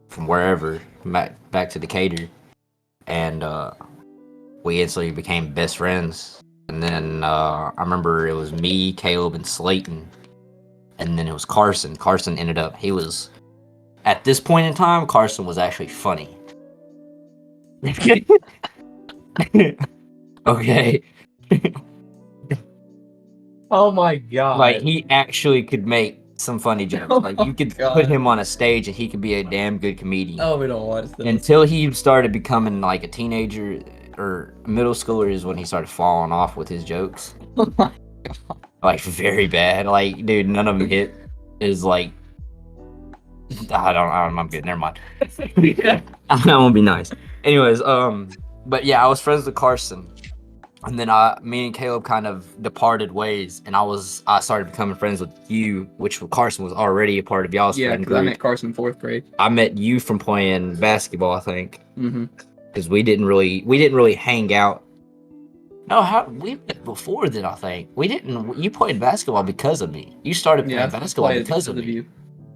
from wherever back to Decatur, and we instantly became best friends. And then I remember it was me, Caleb, and Slayton, and then it was Carson. Carson ended up he was At this point in time, Carson was actually funny. Okay. Oh my god. Like, he actually could make some funny jokes. Oh Like, you could God. put him on a stage and he could be a damn good comedian. Oh, we don't watch this. Until he started becoming like a teenager or middle schooler is when he started falling off with his jokes. Oh my Like, very bad. Like, dude, none of them hit. Is like, I'm good. Never mind. I won't be nice. Anyways, but yeah, I was friends with Carson. And then me and Caleb kind of departed ways, and I started becoming friends with you, which Carson was already a part of y'all's Yeah, friend because I group. met Carson in 4th grade. I met you from playing basketball, I think, Mm-hmm. because we didn't really hang out. No, we met before then. I think we didn't. You played basketball because of me. You started playing basketball because of me. you.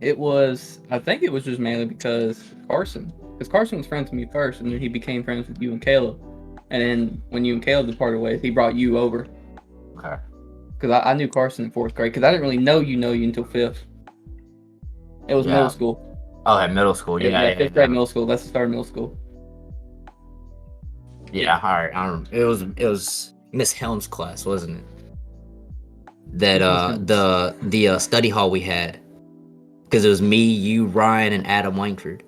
I think it was just mainly because Carson was friends with me first, and then he became friends with you and Caleb. And then when you and Caleb departed ways, he brought you over. Okay. Because I knew Carson in 4th grade, because I didn't really know you until 5th. It was Yeah. middle school. Oh, at middle school. Yeah, 5th grade middle school. That's the start of middle school. Yeah, all right. I remember. It was Miss Helm's class, wasn't it? That the study hall we had, because it was me, you, Ryan, and Adam Langford,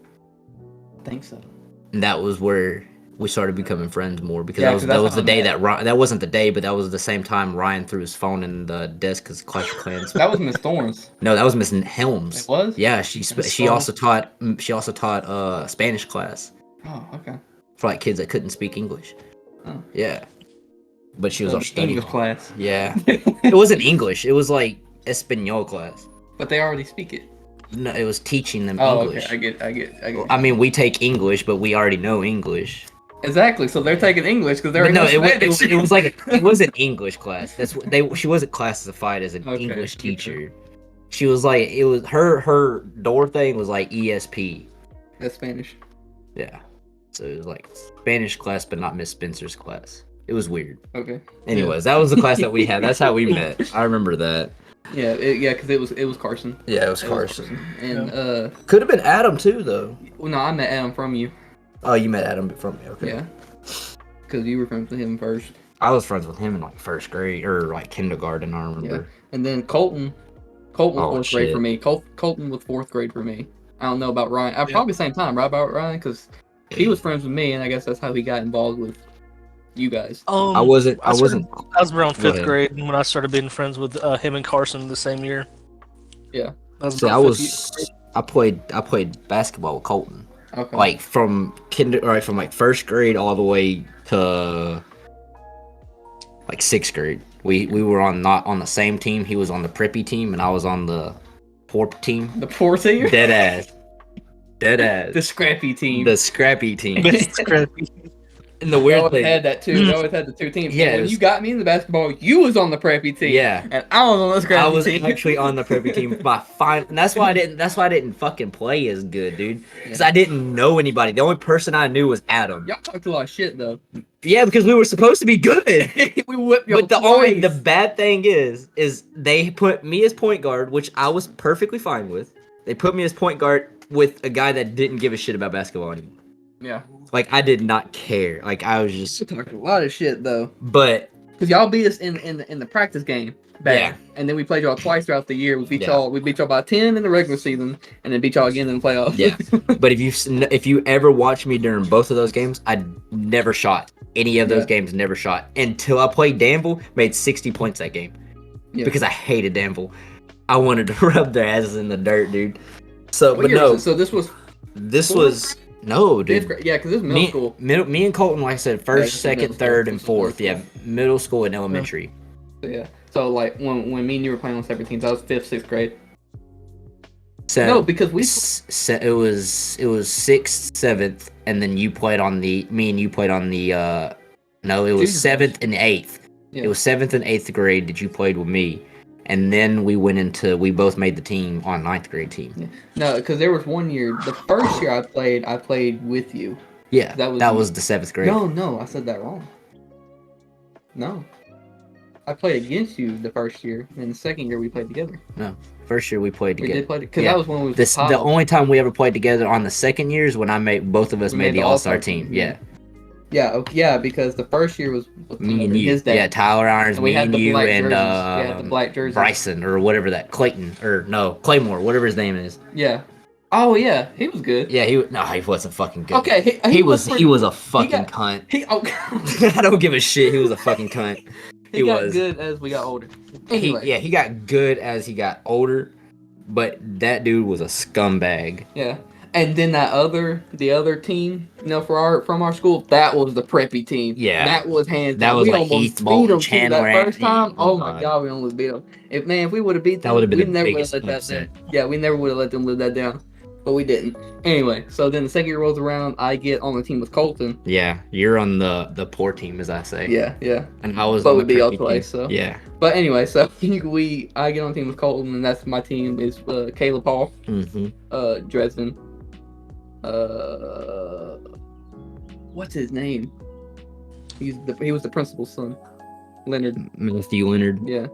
I think so. and that was where we started becoming friends more. Because Yeah, that 'cause was that's that was how the I day met. that wasn't the day, but that was the same time Ryan threw his phone in the desk because Clash of Clans. That was Miss Thorns. No, that was Miss Helms. It was? Yeah, Miss she also taught Spanish class Oh, okay. for like kids that couldn't speak English. Oh. Yeah, but she was our study English hall. class. Yeah, it wasn't English. It was like Espanol class. But they already speak it. No, it was teaching them Oh, English. okay. I get. I mean, we take English, but we already know English. Exactly. So they're taking English because they're But no, Spanish. it was like it was an English class. That's what she wasn't classified as an Okay, English okay. teacher. She was like it was her door thing was like ESP. That's Spanish. Yeah, so it was like Spanish class, but not Miss Spencer's class. It was weird. Okay. Anyways, that was the class that we had. That's how we met. I remember that. Yeah, because it was Carson. Yeah, it was It was Carson. And Could have been Adam too, though. well, no, I met Adam from you. Oh, you met Adam from me. Okay. Yeah. Because you were friends with him first. I was friends with him in like 1st grade or like kindergarten. I remember. And then Colton was Oh, 4th grade shit. for me. Colton was 4th grade for me. I don't know about Ryan. Yeah. Probably same time, right? About Ryan, because he was friends with me, and I guess that's how he got involved with you guys. I wasn't. I was around Go 5th ahead. grade when I started being friends with him and Carson the same year. Yeah. That was See, about I 5th grade. I played basketball with Colton. Okay. Like from from like 1st grade all the way to like 6th grade. We were not on the same team. He was on the preppy team and I was on the poor team. the poor team. Dead ass. Dead ass. The scrappy team. The scrappy team. It's crazy. And the They weird always thing. had that too. They always had the two teams. Yeah, And it when was- you got me in the basketball, you was on the preppy team. Yeah. And I was on the scrappy I was team. actually on the preppy team by and that's why I didn't fucking play as good, dude. Because I didn't know anybody. The only person I knew was Adam. Y'all talked a lot of shit though. Yeah, because we were supposed to be good. We whipped y'all But the bad thing is they put me as point guard, which I was perfectly fine with. They put me as point guard with a guy that didn't give a shit about basketball anymore. Yeah. Like I did not care. Like I was just. We talked a lot of shit though. But Because y'all beat us in the practice game. Bad. Yeah. And then we played y'all twice throughout the year. We beat Yeah. y'all by 10 in the regular season, and then beat y'all again in the playoffs. Yeah. But if you ever watch me during both of those games, I never shot any of those Yeah. games. Never shot until I played Danville. Made 60 points that game Yeah. because I hated Danville. I wanted to rub their asses in the dirt, dude. So, What but year no, was it? So this was this fourth? was no, dude. 5th grade. Yeah, because this was middle school. Me and Colton, like I said, Yeah, first, this is second, middle school. third, and This is fourth. middle Yeah, middle school and elementary. So, yeah. So like when me and you were playing on separate teams, I was 5th, 6th grade. So No, because we it was 6th, 7th, and then you played on the me and you played on the no, it was Jesus. 7th and 8th. Yeah. It was 7th and 8th grade that you played with me, and then we both made the team on 9th grade team. No, because there was one year. The first year I played with you. Yeah, That was- that was the 7th grade. No, I said that wrong. No. I played against you the first year, and the second year we played together. First year we played We together. did play because Yeah. that was when we was The only time we ever played together on the second year is when I made both of us We made made the the All-Star All-Star team. team, Yeah. Yeah, because the first year was with Me Tyler and you. his dad. Yeah, Tyler Irons, And we me had and the you, black and jerseys. Yeah, the black jerseys. Bryson or whatever that Clayton or no Claymore, whatever his name is. Yeah. Oh yeah, he was good. Yeah, he wasn't fucking good. Okay, he was pretty- a fucking got- cunt. Oh, I don't give a shit. He was a fucking cunt. he got good as we got older. Anyway, He got good as he got older, but that dude was a scumbag. yeah. And then the other team, from our school, that was the preppy team. Yeah. that was hands That down. was We like almost Heath beat Bolton, them too Chandler that first Anthony. time. Oh Oh my my. god, we almost beat them. If we would have beat That them, would have been we the never would biggest have let that upset. down. Yeah, we never would have let them live that down, but we didn't. Anyway, so then the second year rolls around, I get on the team with Colton. Yeah, you're on the poor team, as I say. Yeah. And I was But on we the beat y'all preppy twice, team. so. Yeah. But anyway, so I get on the team with Colton, and that's my team is Caleb Paul, Mm-hmm. Dresden, what's his name? He was the principal's son, Leonard. Matthew Leonard. Yeah.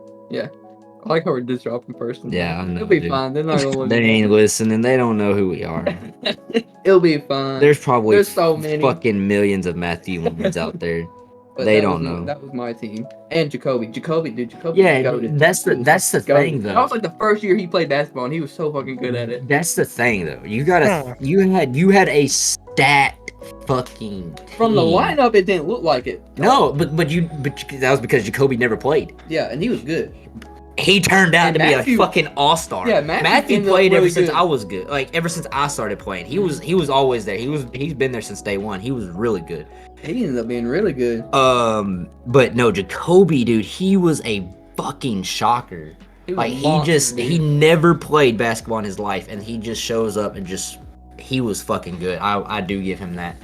I like how we're just dropping first. Yeah, I know. It'll be dude. fine. They're not gonna look. They ain't listening. They don't know who we are. It'll be fine. There's probably There's so many. fucking millions of Matthew Leonards out there. But they that don't was know. That was my team. And Jacoby, dude, Jacoby. Yeah, goated. that's the thing That though. was like the first year he played basketball, and he was so fucking good at it. That's the thing though. You had a stacked fucking team. From the lineup, it didn't look like it. No, but that was because Jacoby never played. Yeah, and he was good. He turned out And to Matthew- be a fucking all-star. Yeah, Matthew Matthew ended up played ever really since good. I was good. Like ever since I started playing. He was always there. He's been there since day one. He was really good. He ended up being really good. But no, Jacoby, dude, he was a fucking shocker. He was Like a monster, he dude. never played basketball in his life, and he just shows up and he was fucking good. I do give him that.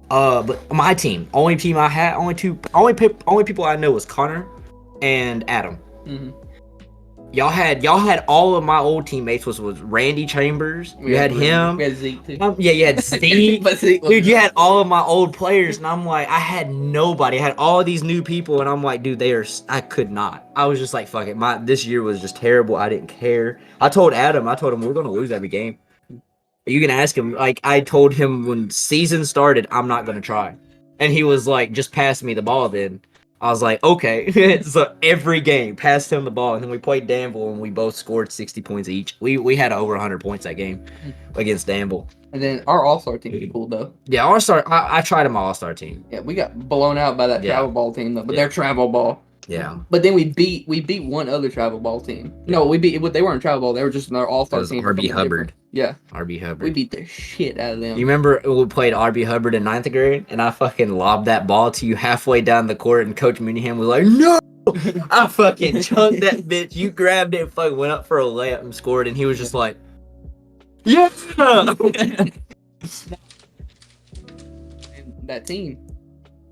But my team, only team I had, only people I know was Connor and Adam. Mhm. Y'all had all of my old teammates was Randy Chambers. You had him. We had Zeke too. Yeah, you had Steve. But Zeke was Dude, you had all of my old players, and I'm like, I had nobody. I had all these new people, and I'm like, dude, I could not. I was just like, fuck it. This year was just terrible. I didn't care. I told him, we're gonna lose every game. You can ask him. Like, I told him when season started, I'm not gonna try, and he was like, just pass me the ball then. I was like, okay. So every game, passed him the ball, and then we played Danville, and we both scored 60 points each. We had over 100 points that game against Danville. And then our All-Star team was cool though. Yeah, All-Star. I tried him All-Star team. Yeah, we got blown out by that Yeah. travel ball team though. But Yeah. they're travel ball. Yeah. But then we beat one other travel ball team. No, they weren't travel ball. They were just another It All-Star was team. RB Something Hubbard. different. Yeah, RB Hubbard. we beat the shit out of them. You remember we played RB Hubbard in 9th grade, and I fucking lobbed that ball to you halfway down the court, and Coach Mooneyham was like, "No!" I fucking chunked that bitch. You grabbed it and fucking went up for a layup and scored, and he was just like, "Yeah!" And that team.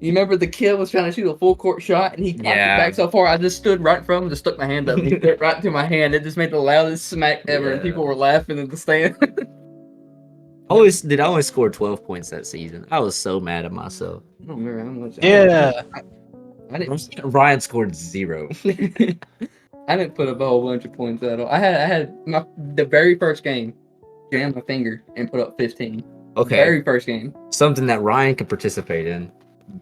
You remember the kid was trying to shoot a full court shot, and he popped Yeah. it back so far. I just stood right in front of him, just stuck my hand up. He hit right to my hand. It just made the loudest smack ever, and Yeah. people were laughing in the stand. I only scored 12 points that season. I was so mad at myself. I don't remember how much. Yeah. I didn't. Ryan scored 0. I didn't put up a whole bunch of points at all. I had the very first game, jammed my finger and put up 15. Okay, Very first game. something that Ryan could participate in.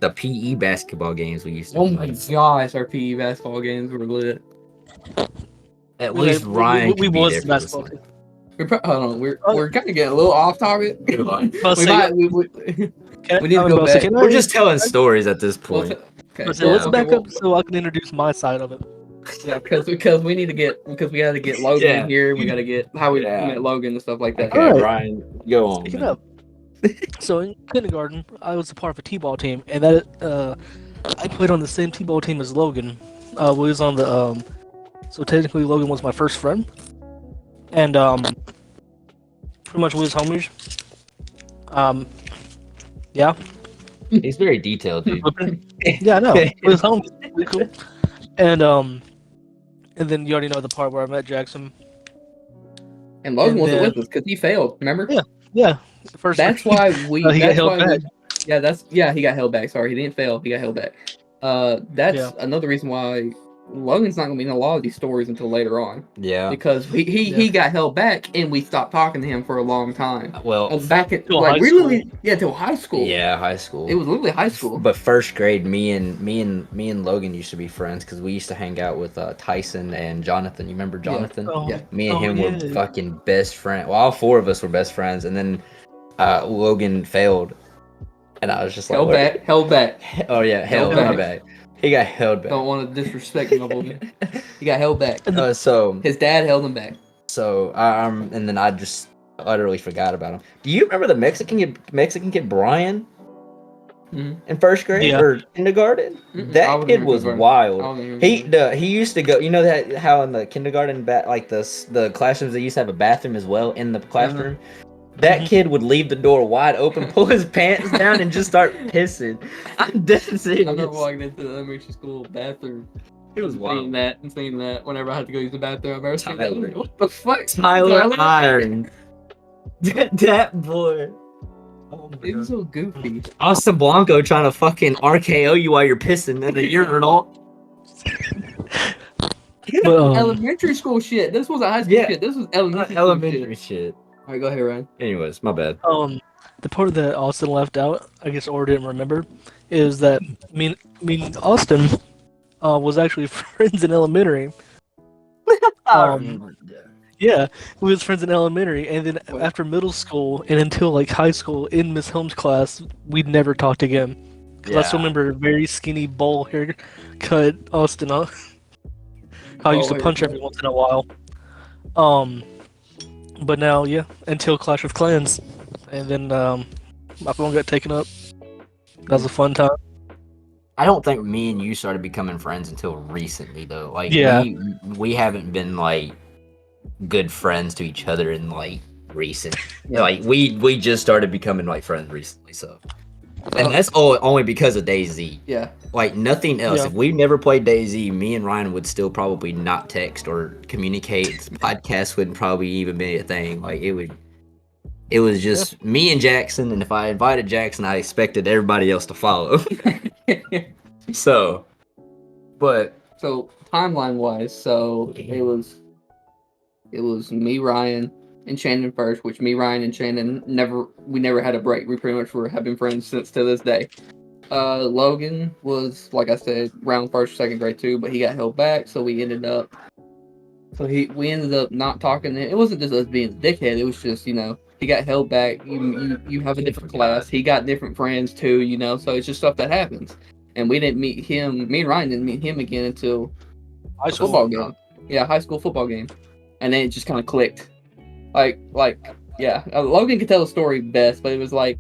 The PE basketball games we used to Oh play. my gosh, our PE basketball games were lit. At least Ryan we could be was there for basketball. this Hold on, we're kind of getting a little off topic. we one. need to go back. We're just telling stories at this Well, point. okay, Let's okay, back well, up so I can introduce my side of it. Yeah, because we need to get we got to get Logan Yeah. in here. We got to get how we Yeah. met Logan and stuff like that. Okay, Alright. Ryan, go on. Speaking man. of, so in kindergarten, I was a part of a t-ball team, and that I played on the same t-ball team as Logan. We was on the so technically Logan was my first friend, and pretty much we was homies. Yeah, He's very detailed, dude. yeah, I know. We was homies. Pretty cool. And then you already know the part where I met Jackson. And Logan And wasn't then- with us because he failed. Remember? Yeah. Yeah, the first. That's why we. He got that's held why back. he got held back. Sorry, he didn't fail. He got held back. That's Yeah. another reason why Logan's not gonna be in a lot of these stories until later on Yeah. because he got held back and we stopped talking to him for a long time. Well, Back at Till like high really school. yeah till high school. yeah, high school. It was literally high school. But first grade, me and Logan used to be friends because we used to hang out with Tyson and Jonathan. You remember Jonathan? Oh, Yeah. Me and oh, him yeah. were fucking best friends. Well, all four of us were best friends, and then Logan failed, and I was just like, held back. Oh yeah, Held my back. bad. He got held back. Don't want to disrespect my boy. He got held back. So His dad held him back. So and then I just utterly forgot about him. Do you remember the Mexican kid Brian Mhm. in first grade Yeah. or kindergarten? Mm-mm, I That wasn't kid even was kindergarten. I wild. wasn't even He used to go. You know that how in the kindergarten like the classrooms they used to have a bathroom as well in the classroom. That Mhm. kid would leave the door wide open, pull his pants down, and just start pissing. I'm dead I serious. remember walking into the elementary school bathroom. It was and wild. seeing that whenever I had to go use the bathroom, I remember saying, Tyler. what the fuck? Tyler Iron. That boy. Oh my It was God. so goofy. Austin Blanco trying to fucking RKO you while you're pissing in the urinal. But, Elementary school shit. This wasn't high school Yeah. shit. This was elementary school Elementary shit. shit. All right, go ahead, Ryan. Anyways, my bad. the part that Austin left out, I guess, or didn't remember, is that me and Austin was actually friends in elementary. Yeah, we was friends in elementary, and then Wait. after middle school and until like high school in Miss Holmes' class, we'd never talked again. Because I still remember a very skinny bowl haircut Austin. How I used to Bowl punch haircut. every once in a while. But now, yeah, until Clash of Clans, and then my phone got taken up. That was a fun time. I don't think me and you started becoming friends until recently though. Like Yeah. we haven't been like good friends to each other in like recent. Yeah. Like we just started becoming like friends recently, so. And that's only because of DayZ. Yeah. Like nothing else. Yeah. If we never played DayZ, me and Ryan would still probably not text or communicate. The podcast wouldn't probably even be a thing. Like it was just me and Jackson, and if I invited Jackson, I expected everybody else to follow. So timeline wise, so it was me, Ryan, and Shannon first, which me, Ryan, and Shannon never had a break. We pretty much have been friends since to this day. Logan was, like I said, around first or second grade too, but he got held back, so we ended up not talking. It wasn't just us being a dickhead, it was just, he got held back. You have a different class, he got different friends too, so it's just stuff that happens. And we didn't meet him, me and Ryan didn't meet him again until High a football game. Yeah, high school football game. And then it just kind of clicked. Yeah, Logan could tell the story best, but it was like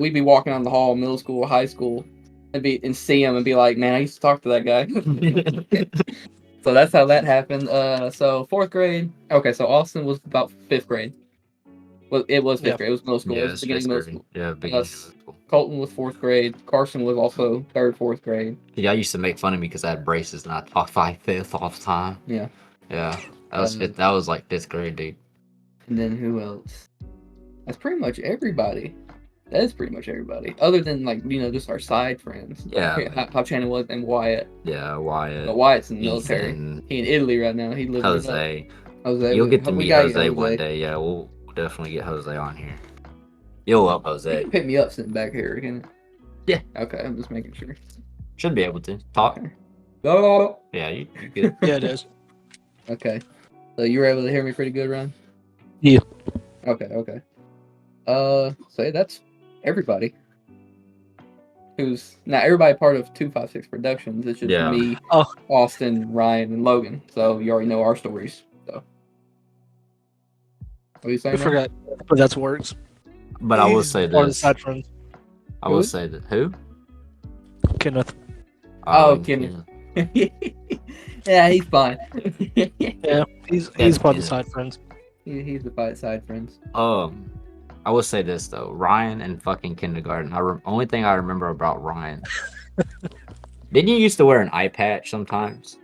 we'd be walking down the hall, middle school, high school, and see him and be like, man, I used to talk to that guy. So that's how that happened. So fourth grade. Okay, so Austin was about fifth grade. Well, it was fifth grade. It was middle school. yeah, It was it's beginning of middle school. Yeah, beginning of Us. middle school. Colton was fourth grade. Carson was also third, fourth grade. Y'all used to make fun of me because I had braces and I talked 5/5 all the time. Yeah. Yeah. That was like fifth grade, dude. And then who else? That's pretty much everybody. That is pretty much everybody. Other than just our side friends. Yeah. How Shannon was and Wyatt. Yeah, Wyatt. But Wyatt's in the military. Ethan, He in Italy right now. He lives Jose. Jose. You'll get to we meet got you, Jose one day. Yeah, we'll definitely get Jose on here. You'll love You Jose. can pick me up sitting back here, can it? Yeah. Okay, I'm just making sure. Should be able to talk. Oh. Yeah, you good. Yeah, it is. Okay. So you were able to hear me pretty good, Ryan? Yeah. Okay. So that's everybody. Who's now everybody part of 256 Productions. It's just Yeah. me, Oh. Austin, Ryan, and Logan. So you already know our stories. So what are you I saying? Ryan? forgot, but that's works. But I will say Or the this. side friends. I will say that who? Kenneth. Oh, Kenneth. Yeah, he's fine. Yeah, he's That's part of good. the side friends. He's the fight side friends. I will say this though. Ryan and fucking kindergarten. Only thing I remember about Ryan. Didn't you used to wear an eye patch sometimes?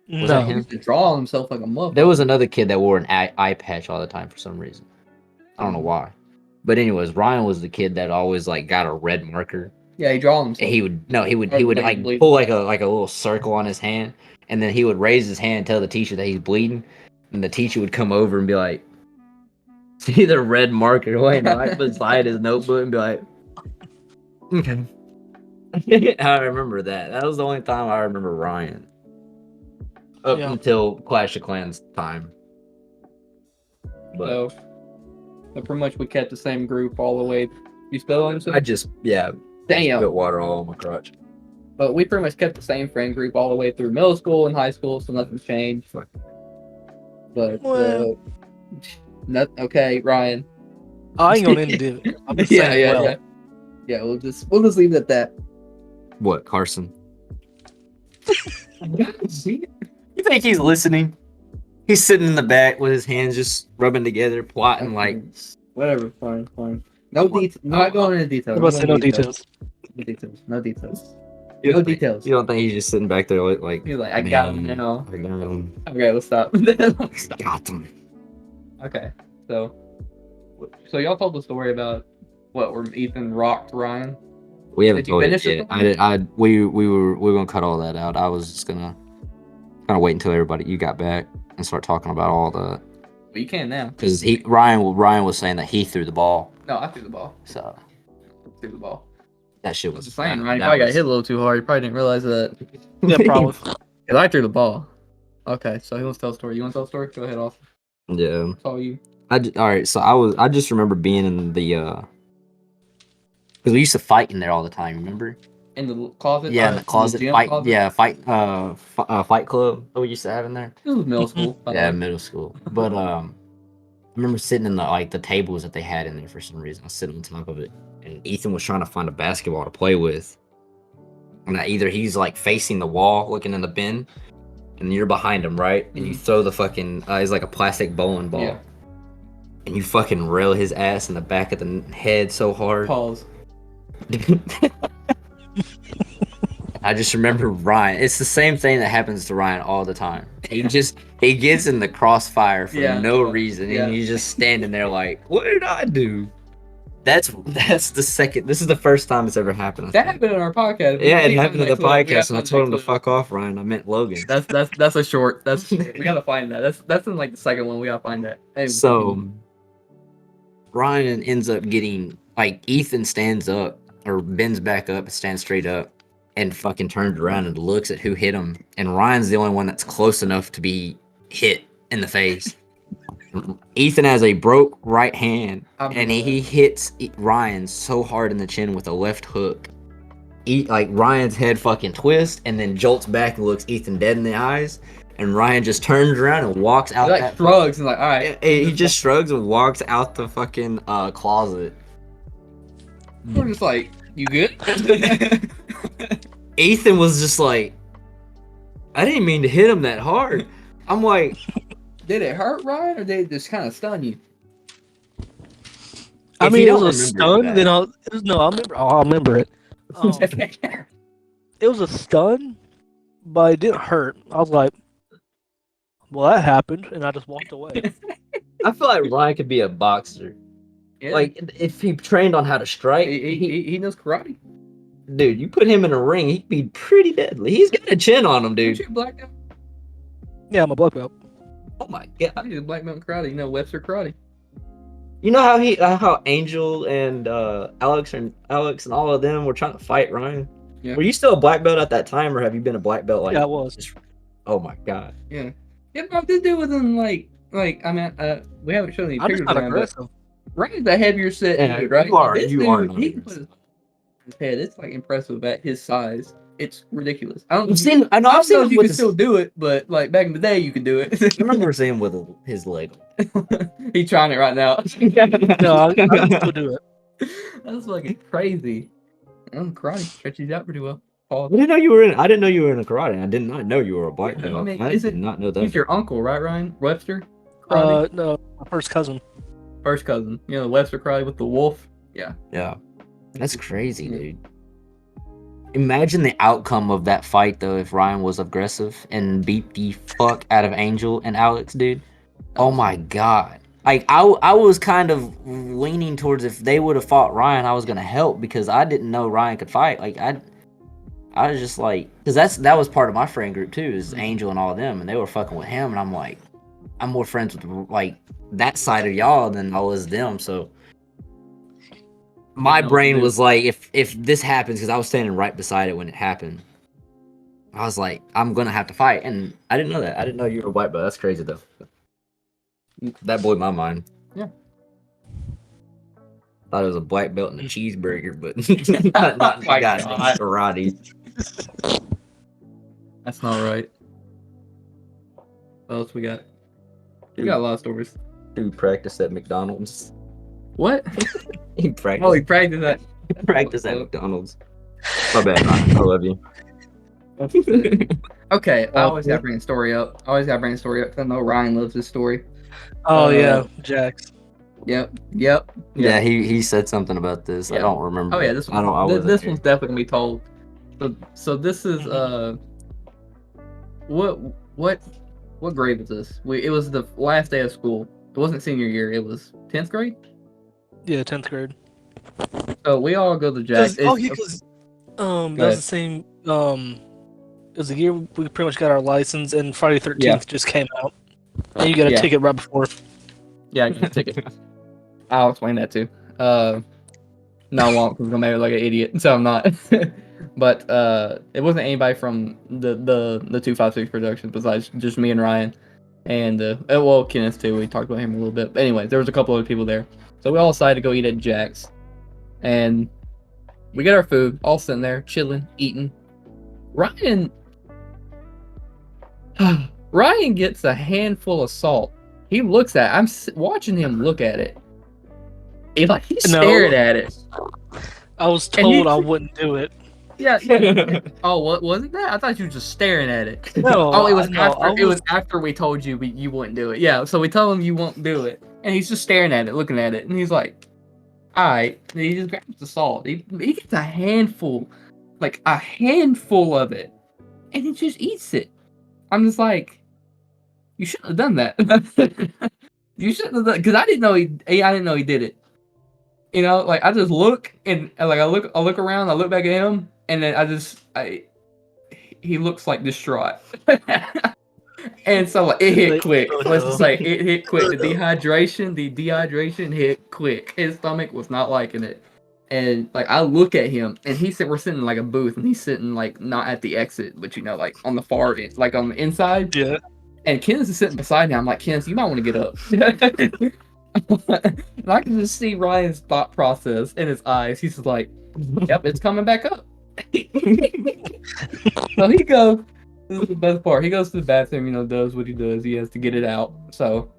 Was that No. He him? used to draw on himself like a muff. There was another kid that wore an eye patch all the time for some reason. I don't know why. But anyways, Ryan was the kid that always like got a red marker Yeah, he draw himself. He would he would Make him like bleed. pull like a little circle on his hand, and then he would raise his hand and tell the teacher that he's bleeding, and the teacher would come over and be like, see the red marker laying right beside his notebook and be like, okay. I remember that. That was the only time I remember Ryan. Up Yeah. until Clash of Clans time. But So pretty much we kept the same group all the way. You spell him? I just Damn. spit water all on my crotch. But we pretty much kept the same friend group all the way through middle school and high school, so nothing's changed. Fuck. But Well. okay, Ryan. I ain't gonna end it. I'm just saying, well. Yeah, we'll just leave it at that. What, Carson? You think he's listening? He's sitting in the back with his hands just rubbing together, plotting like Whatever, fine. No details. Not going into details. I'm about to say no details. No details. You No don't think- details. You don't think he's just sitting back there like He's like, I got him "Man, now. I got him. Okay, let's stop. Got him. Okay, so y'all told the story about where Ethan rocked Ryan. We haven't Did you told it finish it yet. though? We were gonna cut all that out. I was just gonna kind of wait until you got back and start talking about all the Well, you can now. because Ryan was saying that he threw the ball, No, I threw the ball. so Threw the ball. that shit I was was just saying, that- Ryan, you that probably got was- hit a little too hard. You probably didn't realize that. Yeah, probably. Because I threw the ball. Okay, so he wants to tell a story. You want to tell a story? Go ahead, Austin. Yeah. It's all you. All right. So I just remember being in the because we used to fight in there all the time. Remember? In the closet? Yeah, in the closet. gym Fight. closet? Yeah, fight club that we used to have in there. It was middle school. by the Yeah, way. middle school. But I remember sitting in the tables that they had in there for some reason. I was sitting on top of it, and Ethan was trying to find a basketball to play with. And either he's like facing the wall, looking in the bin, and you're behind him, right? And you throw the fucking it's like a plastic bowling ball, Yeah. and you fucking rail his ass in the back of the head so hard. Pause. I just remember Ryan. It's the same thing that happens to Ryan all the time. He gets in the crossfire for no reason, Yeah. and he's just standing there like, "What did I do?" That's the second. This is the first time it's ever happened. I That think. happened in our podcast. Yeah, it We happened in the next one. We podcast, gotta and I find told him to next one. fuck off, Ryan. I meant Logan. That's a short. We gotta find that. That's in like the second one. We gotta find that. Anyway, So Ryan ends up getting like Ethan stands up or bends back up, stands straight up, and fucking turns around and looks at who hit him. And Ryan's the only one that's close enough to be hit in the face. Ethan has a broke right hand, and he hits Ryan so hard in the chin with a left hook. Like Ryan's head fucking twists and then jolts back and looks Ethan dead in the eyes. And Ryan just turns around and walks out. He like shrugs and like, all right. He just shrugs and walks out the fucking closet. We're just like, you good? Ethan was just like, I didn't mean to hit him that hard. I'm like, Did it hurt, Ryan, or did it just kind of stun you? I If mean, you it don't was a remember stun. that. Then I'll remember it. It was a stun, but it didn't hurt. I was like, well, that happened, and I just walked away. I feel like Ryan could be a boxer. Yeah. Like, if he trained on how to strike, he knows karate. dude, you put him in a ring, he'd be pretty deadly. He's got a chin on him, Aren't dude. you a black belt? Yeah, I'm a black belt. Oh my god. He's a black belt in karate. You know Webster karate. You know how Angel and Alex and all of them were trying to fight Ryan? Yeah. Were you still a black belt at that time, or have you been a black belt like? Yeah, I was. Oh my god. Yeah, bro, this dude was in like I mean, we haven't shown any I'm just pictures not of him, but aggressive. Ryan's a heavier set Yeah, dude, right? you are- This you dude, are not he can put aggressive. his head. It's like impressive at his size. It's ridiculous. I don't. I've seen I him know you with can his, still do it, but like back in the day, you could do I it. remember seeing him with his leg. He's trying it right now. No, I can still do it. That's fucking crazy. Karate stretches out pretty well. I Paul, didn't know you were in a karate. I did not know you were a black I belt. mean, I is did it- not know that. he's your uncle, right, Ryan Webster? Karate? No, my first cousin. First cousin. You know the Webster karate with the wolf. Yeah, that's crazy, Yeah. dude. Imagine the outcome of that fight though if Ryan was aggressive and beat the fuck out of Angel and Alex, dude. Oh my god. like I was kind of leaning towards if they would have fought Ryan, I was gonna help because I didn't know Ryan could fight. Like I was just like, because that was part of my friend group too, is Angel and all of them, and they were fucking with him, and I'm like, I'm more friends with like that side of y'all than I was them, so my brain was like, if this happens, because I was standing right beside it when it happened, I was like, I'm gonna have to fight, and I didn't know that. I didn't know you were white belt. That's crazy though. That blew my mind. Yeah. Thought it was a black belt and a cheeseburger, but not Oh my goddamn God. karate. That's not right. What else we got? We got a lot of stories. Dude practiced at McDonald's. What? He practiced. Oh, he practiced that. Practice at McDonald's. My bad, Ryan. I love you. Okay, I always gotta bring a story up. Because I know Ryan loves this story. Oh yeah, Jax. Yep. Yeah, he said something about this. I Yeah. don't remember. Oh yeah, this I don't. I wasn't this here. one's definitely gonna be told. So this is what grade was this? It was the last day of school. It wasn't senior year. It was 10th grade. Yeah, 10th grade. So we all go to Jack. Because that was the same. It was the year we pretty much got our license, and Friday 13th just came out, and you got a ticket right before. Yeah, I got a ticket. I'll explain that too. No, I won't, because I'm gonna make it like an idiot, so I'm not. But it wasn't anybody from the 256 Productions besides just me and Ryan, and well, Kenneth too. We talked about him a little bit. But anyways, there was a couple other people there, so we all decided to go eat at Jack's, and we get our food, all sitting there chilling, eating. Ryan gets a handful of salt. He looks at it. I'm watching him look at it. He's staring at it. I was told I wouldn't do it. Yeah. Oh, what wasn't that? I thought you were just staring at it. No. Oh, it was no, after. It was after we told you you wouldn't do it. Yeah. So we told him you won't do it, and he's just staring at it, looking at it, and he's like, "All right." And he just grabs the salt. He gets a handful, like a handful of it, and he just eats it. I'm just like, you shouldn't have done that. You shouldn't have done, because I didn't know he did it. You know, like I just look and like I look around, I look back at him, and then he looks like distraught. And so like, it hit quick. Let's just say it hit quick. The dehydration hit quick. His stomach was not liking it. And like I look at him, and we're sitting in like a booth, and he's sitting like not at the exit, but like on the far end, like on the inside. Yeah. And Kenneth is sitting beside me. I'm like, Kenneth, you might want to get up. And I can just see Ryan's thought process in his eyes. He's just like, yep, it's coming back up. So he goes, this is the best part. He goes to the bathroom, does what he does. He has to get it out. So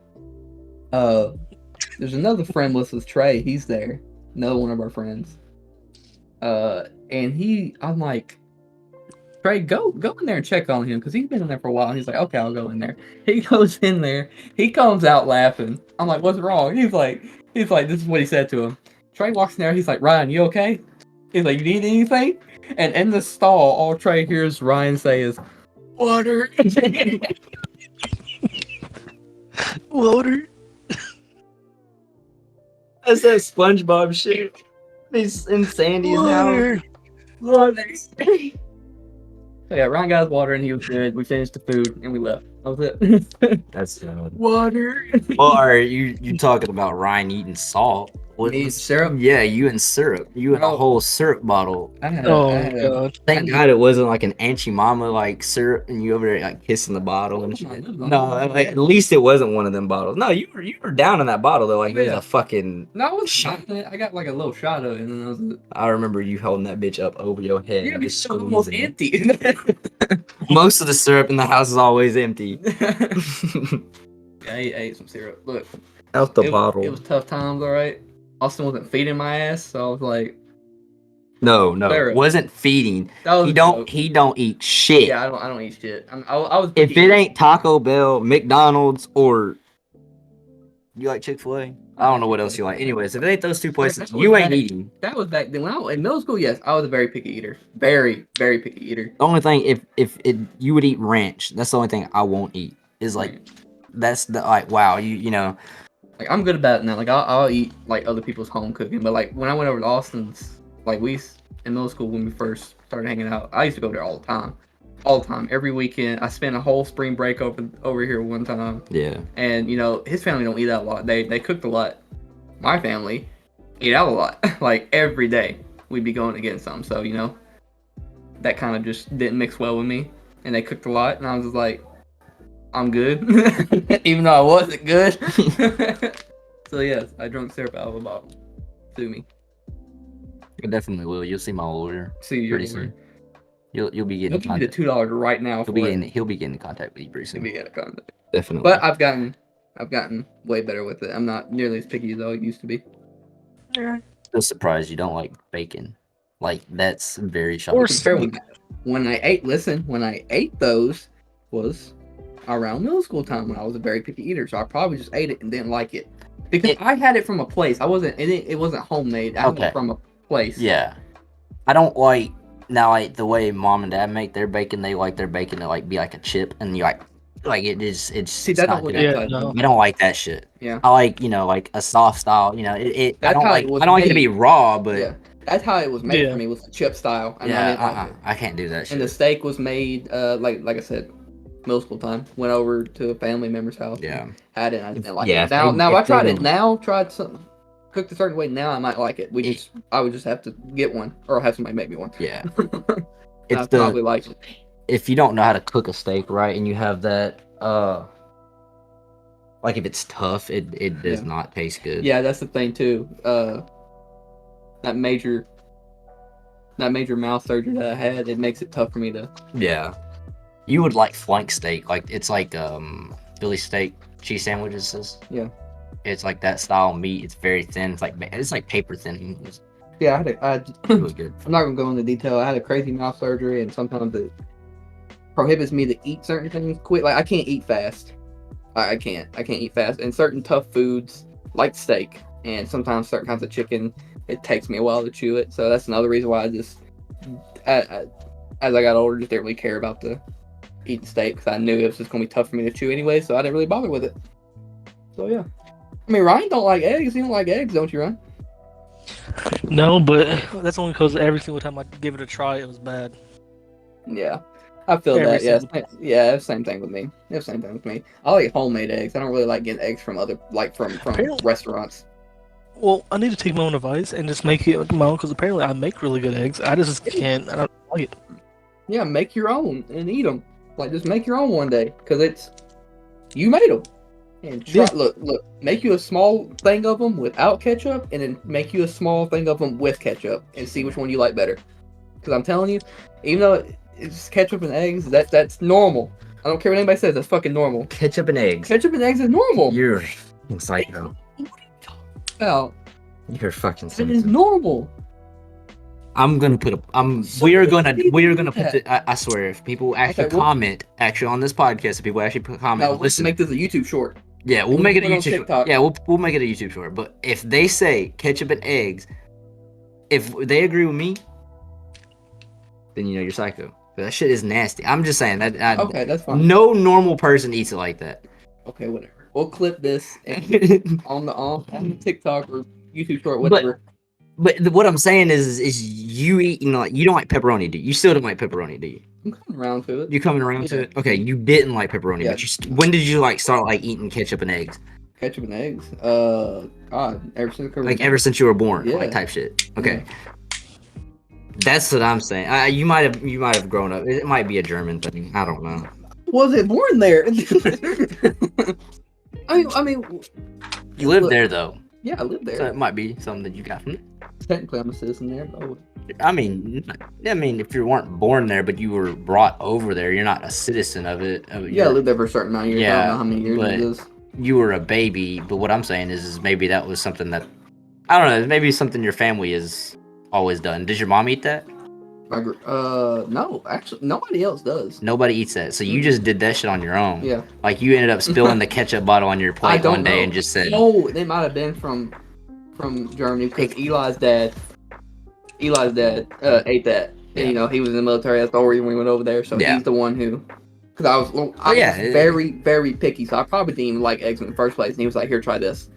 there's another friend with Trey. He's there. Another one of our friends. And I'm like, Trey, go in there and check on him, because he's been in there for a while. And he's like, okay, I'll go in there. He goes in there. He comes out laughing. I'm like, what's wrong? He's like, this is what he said to him. Trey walks in there. He's like, Ryan, you okay? He's like, you need anything? And in the stall, all Trey hears Ryan say is, water. Water. That's that SpongeBob shit. He's in Sandy's house. Water. So yeah, Ryan got his water and he was good. We finished the food and we left. That was it. That's Water. Well, are you talking about Ryan eating salt? Me, syrup? Yeah, you and syrup. You and a whole syrup bottle. God. Thank God it wasn't like an Auntie Mama like syrup, and you over there like kissing the bottle and shit. No, like, at least it wasn't one of them bottles. No, you were down in that bottle though. Like it was a fucking. No, I was shot. I got like a little shot of it, and then that was it. I remember you holding that bitch up over your head. Yeah, it's almost empty. Most of the syrup in the house is always empty. I ate some syrup. Look, out the bottle. It was tough times, all right. Austin wasn't feeding my ass, so I was like, no, wasn't feeding. He don't eat shit. Yeah, I don't eat shit. I was. If it ain't Taco Bell, McDonald's, or you like Chick-fil-A, I don't know what else you like. Anyways, if it ain't those two places, you ain't eating. That was back then. When I was in middle school, yes, I was a very picky eater. Very, very picky eater. The only thing, if you would eat ranch, that's the only thing I won't eat. Is like, that's the like, wow, you know. Like I'm good about it now. Like I'll eat like other people's home cooking, but like when I went over to Austin's, like in middle school when we first started hanging out, I used to go there all the time, every weekend. I spent a whole spring break over here one time, Yeah. and you know his family don't eat out a lot. They cooked a lot. My family eat out a lot. Like every day we'd be going to get some. So you know that kind of just didn't mix well with me, and they cooked a lot, and I was just like, I'm good, even though I wasn't good. So yes, I drank syrup out of a bottle. Sue me. I definitely will. You'll see my lawyer See you pretty soon. You'll be getting He'll give you the $2 right now. he'll be getting in contact with you pretty soon. He'll be getting contact. Definitely. But I've gotten way better with it. I'm not nearly as picky as I used to be. Still surprised you don't like bacon. Like that's very shocking. Or Fair, when I ate those was around middle school time when I was a very picky eater, so I probably just ate it and didn't like it because I had it from a place. It wasn't homemade. I had it from a place. Yeah, I don't like the way mom and dad make their bacon. They like their bacon to like be like a chip, and you like it is. It's See, it's that's not not what good. no. I don't like that shit. Yeah. I like like a soft style. I That's don't how like it was I don't like it to made. be raw, but Yeah, that's how it was made Yeah. for me, was the chip style. And I didn't like it. I can't do that shit. And the steak was made, like I said, middle school time. Went over to a family member's house. Yeah. Had it. And I didn't like Yeah, it. if Now, they- now if I they tried it. don't- Now tried something cooked a certain way. Now I might like it. I would just have to get one or have somebody make me one. Yeah. I probably like it. If you don't know how to cook a steak right, and you have that like if it's tough, it does not taste good. Yeah, that's the thing too. That major mouth surgery that I had, it makes it tough for me to. Yeah. You would like flank steak, like it's like Philly steak cheese sandwiches. Yeah. It's like that style meat. It's very thin. It's like paper thin. Yeah, It was good. I'm not gonna go into detail. I had a crazy mouth surgery, and sometimes it prohibits me to eat certain things quick. Like I can't eat fast. I can't eat fast. And certain tough foods like steak, and sometimes certain kinds of chicken, it takes me a while to chew it. So that's another reason why I just, as I got older, just didn't really care about the eating steak because I knew it was just gonna be tough for me to chew anyway. So I didn't really bother with it. So yeah, I mean Ryan don't like eggs. You don't like eggs, don't you, Ryan? No, but that's only because every single time I gave it a try, it was bad. Yeah, I feel Every that. Yeah, single yeah, same thing with me. It's same thing with me. I like homemade eggs. I don't really like getting eggs from from Apparently- restaurants. Well, I need to take my own advice and just make it my own because apparently I make really good eggs. I just can't. I don't like it. Yeah, make your own and eat them. Like just make your own one day because you made them. And try, look, make you a small thing of them without ketchup, and then make you a small thing of them with ketchup, and see which one you like better. Because I'm telling you, even though it's ketchup and eggs, that's normal. I don't care what anybody says. That's fucking normal. Ketchup and eggs. Ketchup and eggs is normal. You're fucking psycho. Well, You're fucking it is psycho. normal. I'm gonna put we are gonna put I swear, if people actually comment on this podcast, if people actually comment, Now let's listen. make this a YouTube short. Yeah, we'll make it a put it on YouTube. TikTok. Yeah, we'll make it a YouTube short. But if they say ketchup and eggs, if they agree with me, then you're psycho. That shit is nasty. I'm just saying that. Okay, that's fine. No normal person eats it like that. Okay, whatever. We'll clip this and on the TikTok or YouTube short, whatever. But what I'm saying is you eat, you don't like pepperoni, do you? You still don't like pepperoni, do you? I'm coming around to it. You coming around to it? Okay, you didn't like pepperoni, Yeah. but when did you start eating ketchup and eggs? Ketchup and eggs. God, Ever since you were born, Yeah. type shit. Okay. That's what I'm saying. You might have grown up. It might be a German thing. I don't know. Was it born there? I mean, You lived Look, there though, yeah, I lived there. so it might be something that you got from it. Technically, I'm a citizen there. But I mean, if you weren't born there, but you were brought over there, you're not a citizen of it. yeah, I lived there for a certain amount of years. I Yeah, don't know how many years but- it is. You were a baby. But what I'm saying is maybe that was something that I don't know. Maybe something your family has always done. Does your mom eat that? No, actually, nobody else does. Nobody eats that. So you just did that shit on your own. Yeah. Like you ended up spilling the ketchup bottle on your I plate don't one day know. and just said, Oh, they might have been from Germany because Eli's dad ate that. Yeah. And, he was in the military. That's the reason we went over there. So Yeah. he's the one who Because I was yeah. very, very picky, so I probably didn't even like eggs in the first place. And he was like, "Here, try this."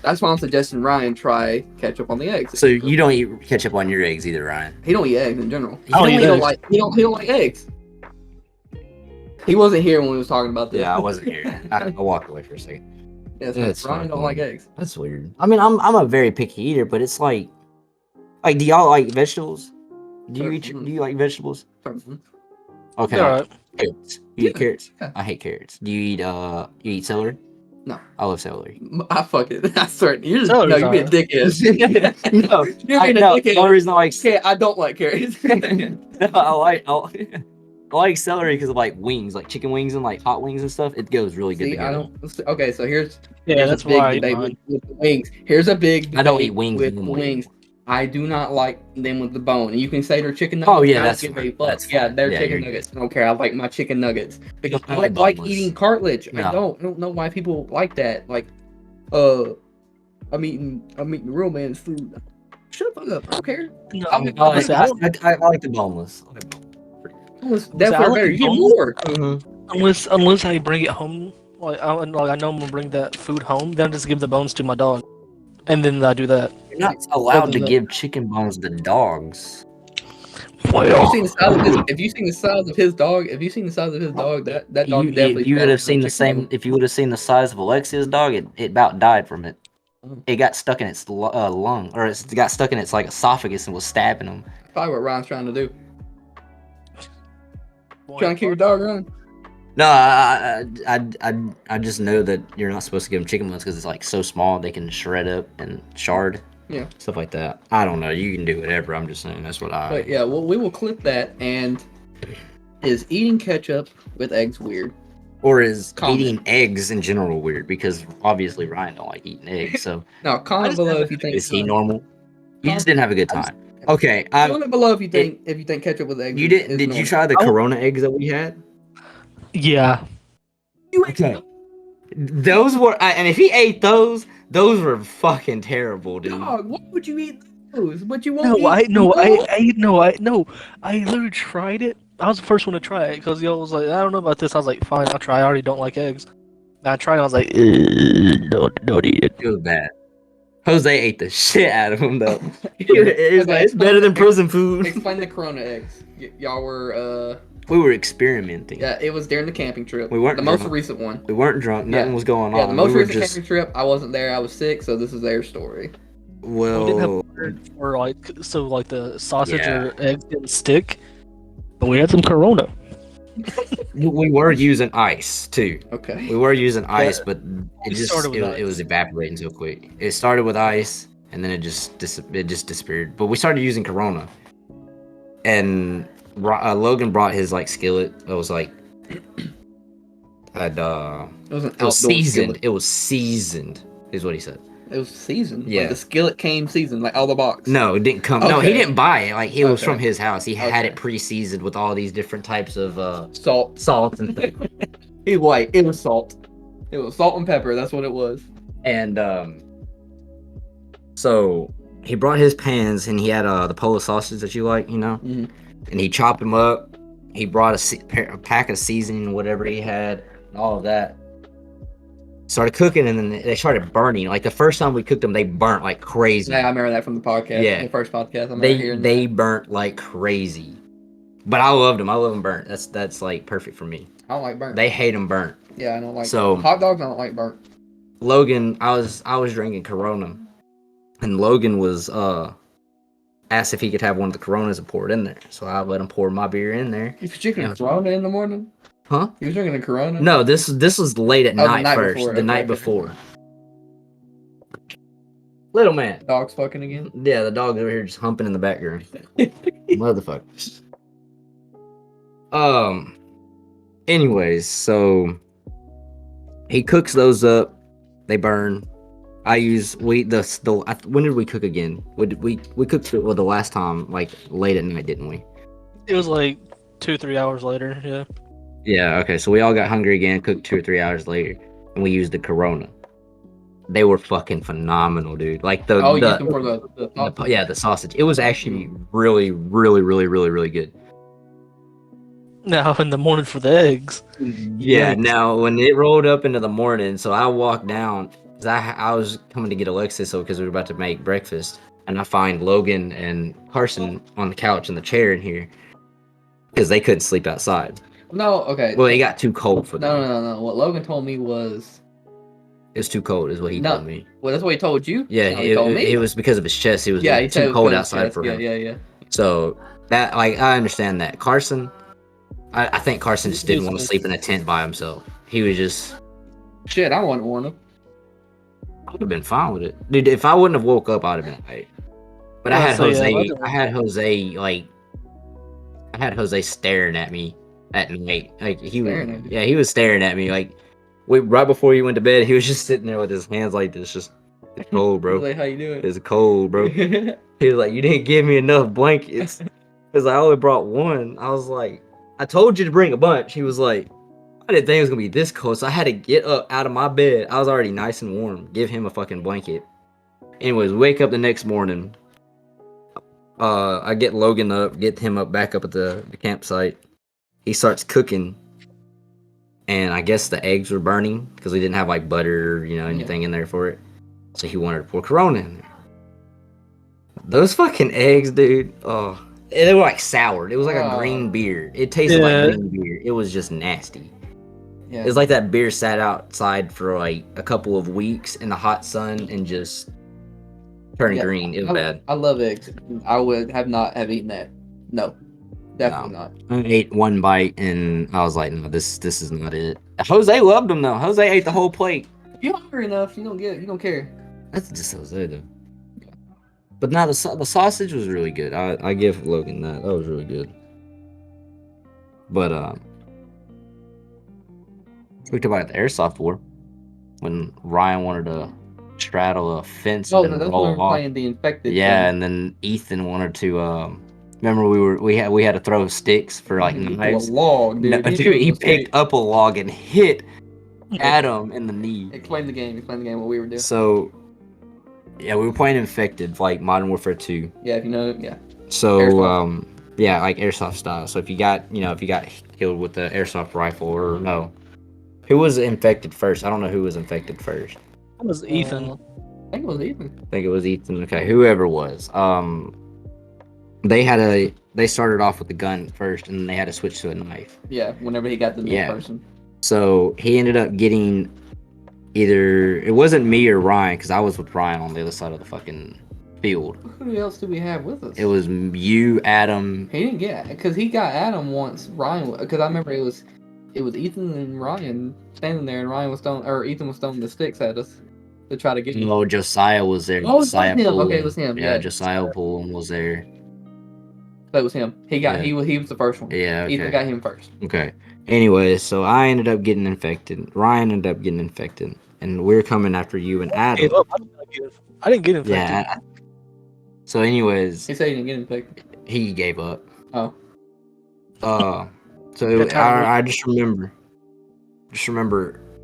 That's why I'm suggesting Ryan try ketchup on the eggs. So you don't eat ketchup on your eggs either, Ryan? He don't eat eggs in general. I don't eat He don't eggs. like. He don't like eggs. He wasn't here when we was talking about this. Yeah, I wasn't here. I walked away for a second. Yeah, so That's Ryan don't fucking- like eggs. That's weird. I mean, I'm a very picky eater, but it's like, do y'all like vegetables? Do you like vegetables? Okay. All right. Carrots. You eat Yeah, carrots? yeah. I hate carrots. Do you eat celery? No. I love celery. I fuck it. I swear. You're just, Celery's no, you're being a dickhead. No, You're being a no, dickhead. the only reason I like Okay, I don't like carrots. I like celery because of like wings, like chicken wings and like hot wings and stuff. It goes really good See, together. I don't. Okay, so here's Yeah, that's a big why I eat debate mine. with the wings. Here's a big. I don't debate eat wings with anymore. wings. I do not like them with the bone. And you can say they're chicken nuggets. Oh, yeah, I don't that's give fine. a fuck. That's Yeah, fine. they're Yeah, chicken you're nuggets. I don't care. I like my chicken nuggets because I They're like boneless. eating cartilage. No. I don't know why people like that. Like, I'm eating real man's food. Shut the fuck up. I don't care. No, I mean, I like, honestly, I don't, I like the boneless. That's I for like better. the You get bone. more. unless I bring it home. Like I know I'm gonna bring that food home. Then I just give the bones to my dog, and then I do that. You're not allowed to Doesn't- give chicken bones to dogs. Have you seen the size of his? Have you seen the size of his dog? Have you seen the size of his dog? That dog definitely. If you would have smashed seen the chicken same, bone. if you would have seen the size of Alexia's dog, it about died from it. Oh. It got stuck in its lung, or it got stuck in its like esophagus and was stabbing him. Probably what Ryan's trying to do. Boy, Trying to keep your dog running. No, I just know that you're not supposed to give them chicken bones because it's like so small they can shred up and shard. Yeah. Stuff like that. I don't know. You can do whatever. I'm just saying that's what I. But yeah, well, we will clip that. And is eating ketchup with eggs weird? Or is Comment. eating eggs in general weird? Because obviously Ryan don't like eating eggs. So No, comment just below have if you think. is he normal? You just didn't have a good time. Okay. Comment below if you think ketchup with eggs. You is didn't? Did you normal. try the I- Corona eggs that we had? Yeah. Okay. Those were, and if he ate those were fucking terrible, dude. Dog, why would you eat those? But you won't. No, eat no. I literally tried it. I was the first one to try it because y'all was like, I don't know about this. I was like, fine, I'll try. I already don't like eggs. And I tried. I was like, don't eat it. It was bad. Jose ate the shit out of them though. It's better than prison food. Explain the Corona eggs. Y'all were We were experimenting. yeah, it was during the camping trip. We weren't the most drunk. recent one. We weren't drunk. Nothing Yeah. was going on. Yeah, the most we were recent just camping trip. I wasn't there. I was sick, so this is their story. We didn't have well. butter for like so like the sausage Yeah. or eggs didn't stick. But we had some Corona. We were using ice too. Okay. We were using ice, but It started with it was ice. evaporating so quick. It started with ice, and then it just disappeared. But we started using Corona, and Logan brought his like skillet. It was like It was an it was outdoor seasoned. skillet. It was seasoned, is what he said. It was seasoned. Yeah. Like the skillet came seasoned, like out of the box. No, it didn't come. No, he Okay. didn't buy it. Like it was Okay. from his house. He had Okay. it pre-seasoned with all these different types of Salt. salt and things. He's white. It was salt. It was salt and pepper. That's what it was. And so he brought his pans, and he had the Polish sausage that you like, you know. Mhm. And he chopped them up. He brought a pack of seasoning, whatever he had, and all of that. Started cooking, and then they started burning. Like the first time we cooked them, they burnt like crazy. Yeah, I remember that from the podcast. Yeah. The first podcast. I remember hearing They that. burnt like crazy. But I loved them. I love them burnt. That's like perfect for me. I don't like burnt. They hate them burnt. Yeah, I don't like. So- hot dogs, I don't like burnt. Logan, I was drinking Corona, and Logan was asked if he could have one of the Coronas and pour it in there. So I let him pour my beer in there. You was drinking Yeah. a Corona in the morning? Huh? You was drinking a Corona? No, this was late at Oh, the night night first. before, The okay, night okay. before. Little man. Dogs fucking again. Yeah, the dog's over here just humping in the background. Motherfucker. Anyways, so he cooks those up. They burn. When did we cook again? We cooked it the last time like late at night, didn't we? It was like 2-3 hours later. Yeah. Yeah. Okay. So we all got hungry again. Cooked 2 or 3 hours later, and we used the Corona. They were fucking phenomenal, dude. Like the Oh, you used them for the the sausage. It was actually really, really, really, really, really good. Now in the morning for the eggs. Yeah. Yikes. Now when it rolled up into the morning, so I walked down because I was coming to get Alexis, so because we were about to make breakfast, and I find Logan and Carson on the couch in the chair in here because they couldn't sleep outside. No, okay. Well, it got too cold for them. No. What Logan told me was It's too cold, is what he No. told me. well, that's what he told you. Yeah, That's how he told me. it was because of his chest. It was Yeah, he said it too was cold because of his outside chest. for him. Yeah. So that, like, I understand that. Carson, I think Carson just didn't want to He's- sleep in a tent by himself. He was just, Shit, I wouldn't warn him. I would have been fine with it, dude. If I wouldn't have woke up, I'd have been right. But I had So, yeah, Jose. imagine- I had Jose staring at me at night. Like he was, Staring at you? yeah, he was staring at me. Like right before he went to bed, he was just sitting there with his hands like this, just it's cold, bro. Like, how you doing? It's cold, bro. He was like, you didn't give me enough blankets because I only brought one. I was like, I told you to bring a bunch. He was like, I didn't think it was gonna be this cold, so I had to get up out of my bed. I was already nice and warm. Give him a fucking blanket. Anyways, wake up the next morning. I get Logan up, get him up back up at the campsite. He starts cooking, and I guess the eggs were burning because we didn't have like butter or anything in there for it. So he wanted to pour Corona in there. Those fucking eggs, dude. Oh, they were like soured. It was like a green beer. It tasted Yeah. like green beer. It was just nasty. Yeah. It's like that beer sat outside for like a couple of weeks in the hot sun and just turned Yeah, green. It was bad. I love eggs. I would not have eaten that. No, definitely not. I ate one bite and I was like, no, this is not it. Jose loved them though. Jose ate the whole plate. If you're hungry enough, you don't care. That's just Jose though. But now the sausage was really good. I give Logan that. That was really good. But we talked about the airsoft war when Ryan wanted to straddle a fence Oh, and no, that's roll when we were off. playing the infected. Yeah, thing. and then Ethan wanted to. Remember we had to throw sticks for like He pulled knives. a log, No, dude. dude, he picked up a log and hit Adam in the knee. Explain the game. What we were doing. So, yeah, we were playing Infected, like Modern Warfare 2. Yeah, if you know, yeah. So, Airsoft. yeah, like airsoft style. So if you got killed with the airsoft rifle or no, who was infected first? I don't know who was infected first. That was Ethan. I think it was Ethan. I think it was Ethan. Okay, whoever it was. They started off with the gun first, and then they had to switch to a knife. Yeah, whenever he got the new Yeah. person. So he ended up getting either it wasn't me or Ryan because I was with Ryan on the other side of the fucking field. Who else do we have with us? It was you, Adam. He didn't get because he got Adam once. Ryan, because I remember it was Ethan and Ryan standing there, and Ethan was throwing the sticks at us to try to get you. No, Josiah was there. Oh, it was Josiah him. Okay, Pullen. it was him. Yeah, Yeah. Josiah Pullen was there. That was him. He got Yeah. he was the first one. Yeah, Ethan okay. got him first. Okay. Anyway, so I ended up getting infected. Ryan ended up getting infected, and we're coming after you and Adam. Gave up. I didn't get infected. Yeah. So, anyways, He said he didn't get infected. he gave up. Oh. So Got tired of I just remember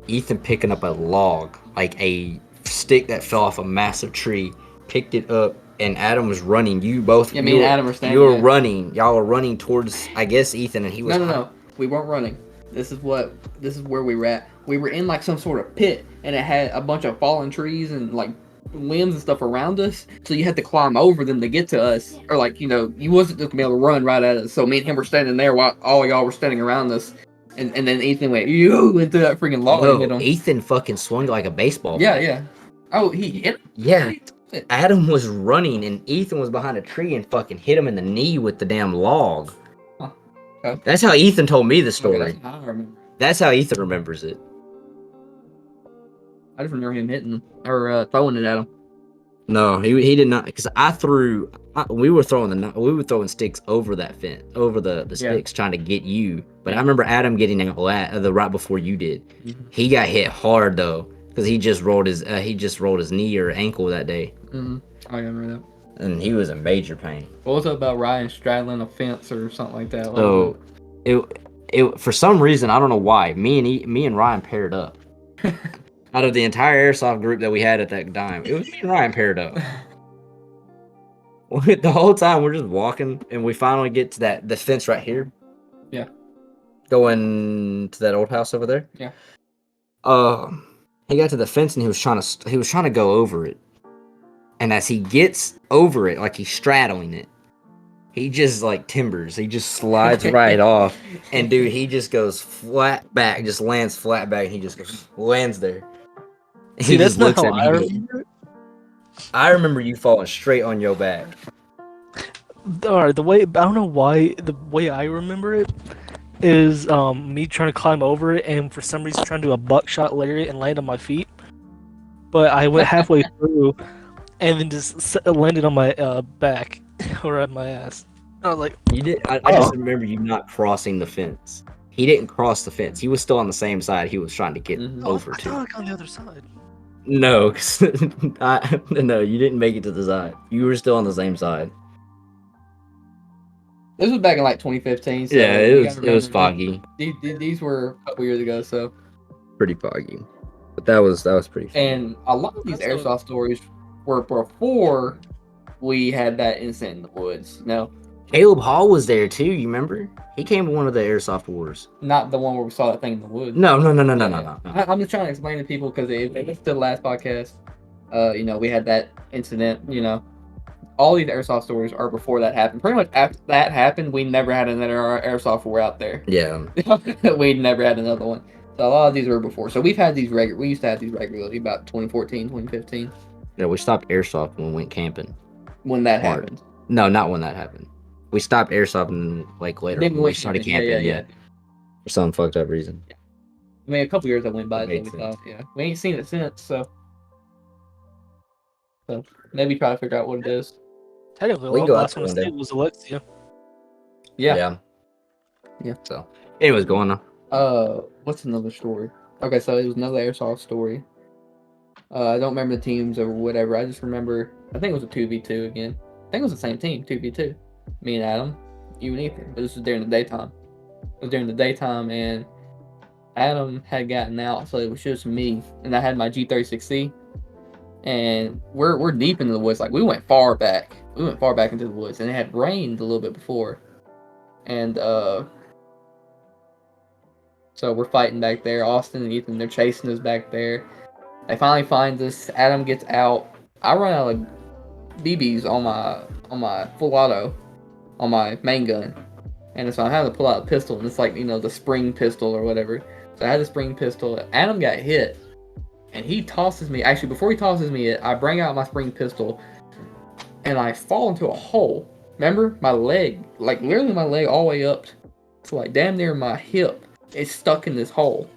Ethan picking up a log, like a stick that fell off a massive tree, picked it up, and Adam was running. You both, Yeah, me you and were- Adam were standing You were there. running. Y'all were running towards, I guess, Ethan, and he was. No. We weren't running. This is where we were at. We were in like some sort of pit, and it had a bunch of fallen trees and like limbs and stuff around us. So you had to climb over them to get to us, or like you wasn't just gonna be able to run right at us. So me and him were standing there while all y'all were standing around us, and then Ethan went into that freaking log and hit No, him. Ethan fucking swung like a baseball. Yeah. Oh, he hit him. Yeah. Adam was running and Ethan was behind a tree and fucking hit him in the knee with the damn log. Huh. Okay. That's how Ethan told me the Okay, story. that's how I remember. That's how Ethan remembers it. I just remember him hitting him or throwing it at him. No, he did not, because we were throwing sticks over that fence, over the sticks, trying to get you. But I remember Adam getting out right before you did. Mhm. He got hit hard though, because he just rolled his knee or ankle that day, Mm-hmm. I remember that. and he was in major pain. What was it about Ryan straddling a fence or something like that? So it for some reason, I don't know why, me and Ryan paired up. Out of the entire airsoft group that we had at that time, it was me and Ryan paired up. The whole time we're just walking, and we finally get to the fence right here. Yeah. going to that old house over there. Yeah. He got to the fence and he was trying to go over it. And as he gets over it, like he's straddling it, he just like timbers. He just slides right off. And dude, he just goes flat back, just lands flat back, and he just lands there. See, that's not how I remember it. I remember you falling straight on your back. Alright, I don't know why, the way I remember it is me trying to climb over it and for some reason trying to do a buckshot lariat and land on my feet. But I went halfway through and then just landed on my back or on my ass. I was like, You did. I just remember you not crossing the fence. He didn't cross the fence. He was still on the same side he was trying to get over I to. thought on the other side. No, 'cause no, you didn't make it to the side. You were still on the same side. This was back in like 2015. So Yeah, you it gotta was remember, foggy, These were a couple years ago, so. pretty foggy, but that was pretty fun. And a lot of these airsoft stories were before we had that incident in the woods. No, Caleb Hall was there too. You remember? He came to one of the airsoft wars. not the one where we saw that thing in the woods. No. Yeah. I'm just trying to explain to people because if they listened to the last podcast, we had that incident. All these airsoft stories are before that happened. Pretty much after that happened, we never had another airsoft war out there. Yeah. We never had another one. So a lot of these were before. So we've had these we used to have these regularly about 2014, 2015 Yeah, we stopped airsoft when we went camping. when that Hard. happened. No, not when that happened. We stopped airsofting like later. Then When we started camping, yeah. For some fucked up reason. I mean, a couple years that went by, so Made we sense. thought, we ain't seen it since. So maybe try to figure out what it is. Technically, We the can go last out one to there see one was Alexia. Yeah. So, anyways, going on. What's another story? Okay, so it was another airsoft story. I don't remember the teams or whatever. I just remember. I think it was a 2v2 again. I think it was the same team, 2v2. Me and Adam, you and Ethan. But this was during the daytime. It was during the daytime, and Adam had gotten out, so it was just me, and I had my G36C. And we're deep into the woods. Like we went far back. We went far back into the woods, and it had rained a little bit before. And so we're fighting back there. Austin and Ethan, they're chasing us back there. They finally find us. Adam gets out. I run out of BBs on my full auto, on my main gun, and so I had to pull out a pistol, and it's like the spring pistol or whatever. So I had the spring pistol. Adam got hit, and he tosses me. Actually, before he tosses me, I bring out my spring pistol, and I fall into a hole. Remember, my leg, like literally my leg, all the way up to like damn near my hip, is stuck in this hole.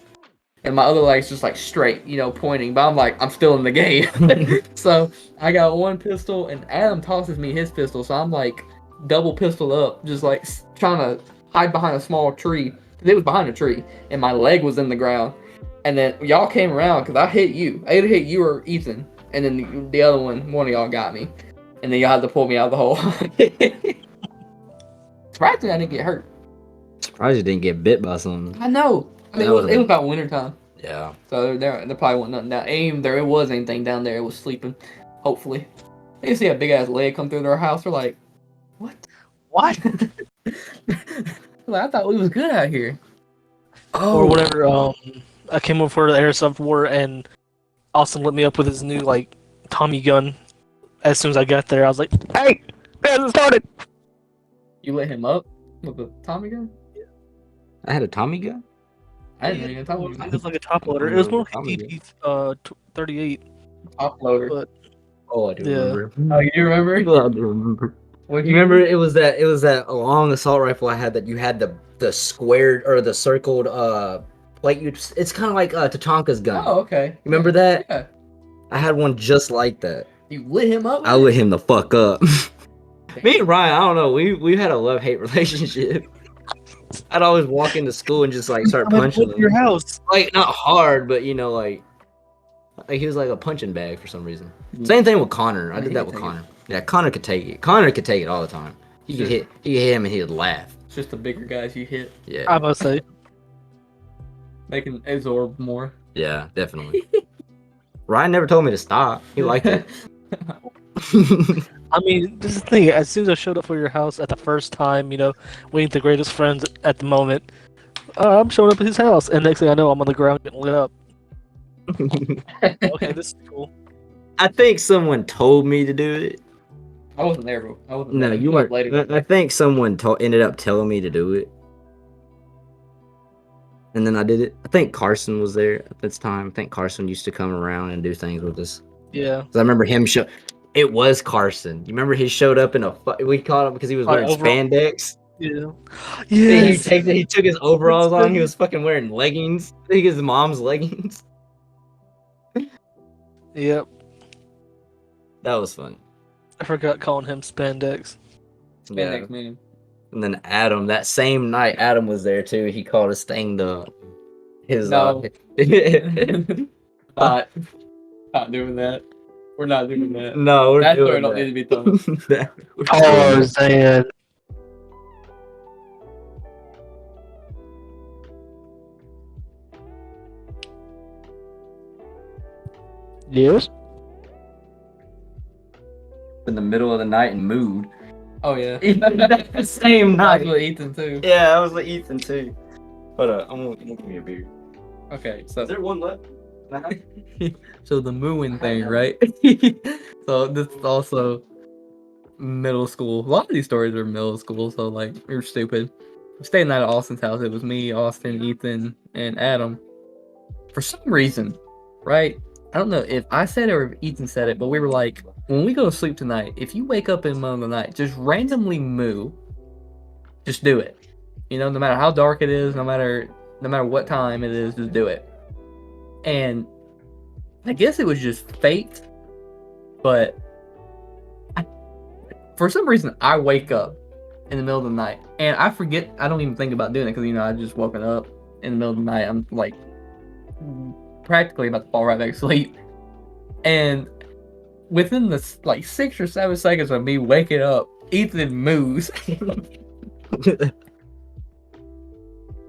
And my other leg's just like straight, pointing. But I'm like, I'm still in the game. So I got one pistol, and Adam tosses me his pistol. So I'm like double pistol up, just like trying to hide behind a small tree. It was behind a tree, and my leg was in the ground. And then y'all came around because I hit you. I either hit you or Ethan. And then the other one of y'all got me. And then y'all had to pull me out of the hole. Surprisingly, I didn't get hurt. Surprised you didn't get bit by something. I know. I mean, it was about winter time. Yeah. So there probably wasn't nothing down. Even there it was anything down there. It was sleeping. Hopefully, they see a big ass leg come through their house. They're like, "What? What?" Like, I thought we was good out here. Or whatever. I came over for the airsoft war, and Austin lit me up with his new Tommy gun. As soon as I got there, I was like, "Hey, it hasn't started." You lit him up with a Tommy gun? I had a Tommy gun. I didn't even Tommy It gun. was like a top loader. It was more like Tommy a EP.38. Top loader. But Oh, I do Yeah. remember. Oh, you remember? I do remember. What You remember it was that long assault rifle I had that you had the squared or the circled plate. It's kind of like Tatanka's gun. Oh, okay. Remember that? Yeah. I had one just like that. You lit him up? I lit him the fuck up. Me and Ryan, I don't know. We had a love-hate relationship. I'd always walk into school and just start punching him. Your house. Not hard, but like he was like a punching bag for some reason. Same thing with Connor. I did that with Connor. Yeah, Connor could take it. Connor could take it all the time. He could hit him and he would laugh. It's just the bigger guys you hit, Yeah. I must say. they can absorb more. Yeah, definitely. Ryan never told me to stop. He liked it. I mean, this is the thing. As soon as I showed up for your house at the first time, we ain't the greatest friends at the moment. I'm showing up at his house, and next thing I know, I'm on the ground getting lit up. Okay, this is cool. I think someone told me to do it. I wasn't there, bro. I wasn't No, there. you Like, weren't. later. I think someone ended up telling me to do it, and then I did it. I think Carson was there at this time. I think Carson used to come around and do things with us. Yeah. 'Cause I remember him show. It was Carson. You remember he showed up in a. We caught him because he was Like wearing overall- spandex. Yeah. He, Yes. he took his overalls on. He was fucking wearing leggings. I think his mom's leggings. Yep. That was fun. I forgot calling him spandex. Spandex man. And then Adam, that same night, Adam was there too. He called his thing his No. Not doing that. We're not doing that. No, we're That story doing don't that. need to be told. We're doing it. Tarzan. Yes. In the middle of the night in mood. Oh yeah. The same That was night. with Ethan too. Yeah, I was with Ethan too. Hold up, I'm gonna give me a beer. Okay, so there one left? so the mooing thing, right? So this is also middle school. A lot of these stories are middle school, so like we were stupid. We stayed the night at Austin's house. It was me, Austin, Ethan, and Adam. For some reason, right? I don't know if I said it or if Ethan said it, but we were like, when we go to sleep tonight, if you wake up in the middle of the night, just randomly moo. Just do it. You know, no matter how dark it is, no matter what time it is, just do it. And I guess it was just fate, but for some reason I wake up in the middle of the night and I forget. I don't even think about doing it because I just woken up in the middle of the night. I'm like practically about to fall right back asleep, and within the 6 or 7 seconds of me waking up, Ethan moves.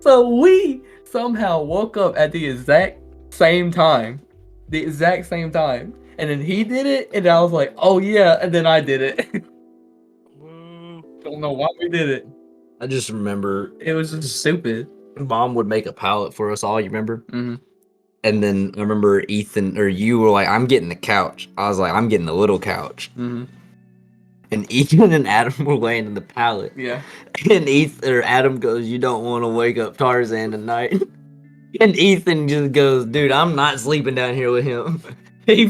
So we somehow woke up at the exact same time. And then he did it, and I was like, oh yeah, and then I did it. Don't know why we did it. I just remember It was just stupid. Mom would make a pallet for us all, you remember? Mm-hmm. And then I remember Ethan or you were like, I'm getting the couch. I was like, I'm getting the little couch. Mm-hmm. And Ethan and Adam were laying in the pallet. Yeah. And Adam goes, you don't want to wake up Tarzan tonight. And Ethan just goes, dude, I'm not sleeping down here with him. You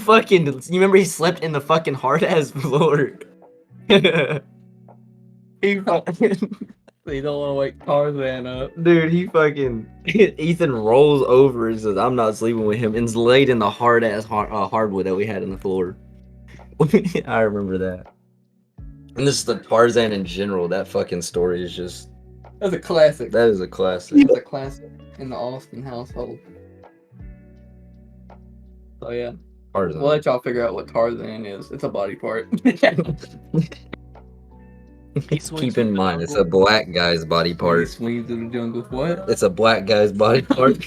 remember he slept in the fucking hard ass floor. He fucking, You don't want to wake Tarzan up. dude, Ethan rolls over and says, I'm not sleeping with him, and's laid in the hard ass hardwood that we had in the floor. I remember that. And this is the Tarzan in general. That fucking story is just. That's a classic. That is a classic. That's a classic in the Austin household. So yeah, Tarzan. we'll let y'all figure out what Tarzan is. It's a body part. Keep in mind, it's a black guy's body He part. swings in the jungle. What? It's a black guy's body part.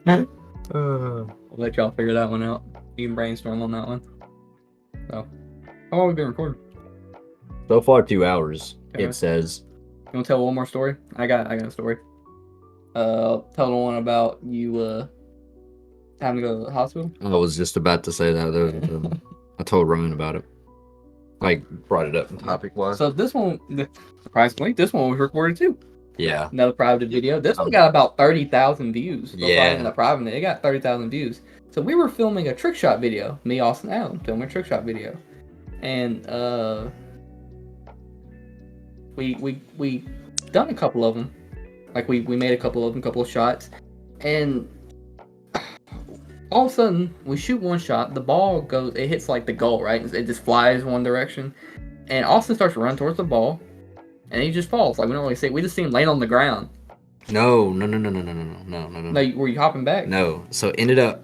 We'll let y'all figure that one out. You can brainstorm on that one. So, how long have we been recording? So far, 2 hours. Okay. It says. You want to tell one more story? I got a story. Tell the one about you having to go to the hospital. I was just about to say that. I told Roman about it. Like, brought it up topic wise. So this one, surprisingly, this one was recorded too. Yeah. Another private video. This one got about 30,000 views. Yeah. In the private, it got 30,000 views. So we were filming a trick shot video. Me, Austin, Adam filming a trick shot video, and we done a couple of them. Like we made a couple of shots, and all of a sudden we shoot one shot. The ball goes, it hits like the goal, right? It just flies one direction, and Austin starts to run towards the ball, and he just falls. Like we don't really see. We just see him laying on the ground. No. Like, were you hopping back? No. So ended up.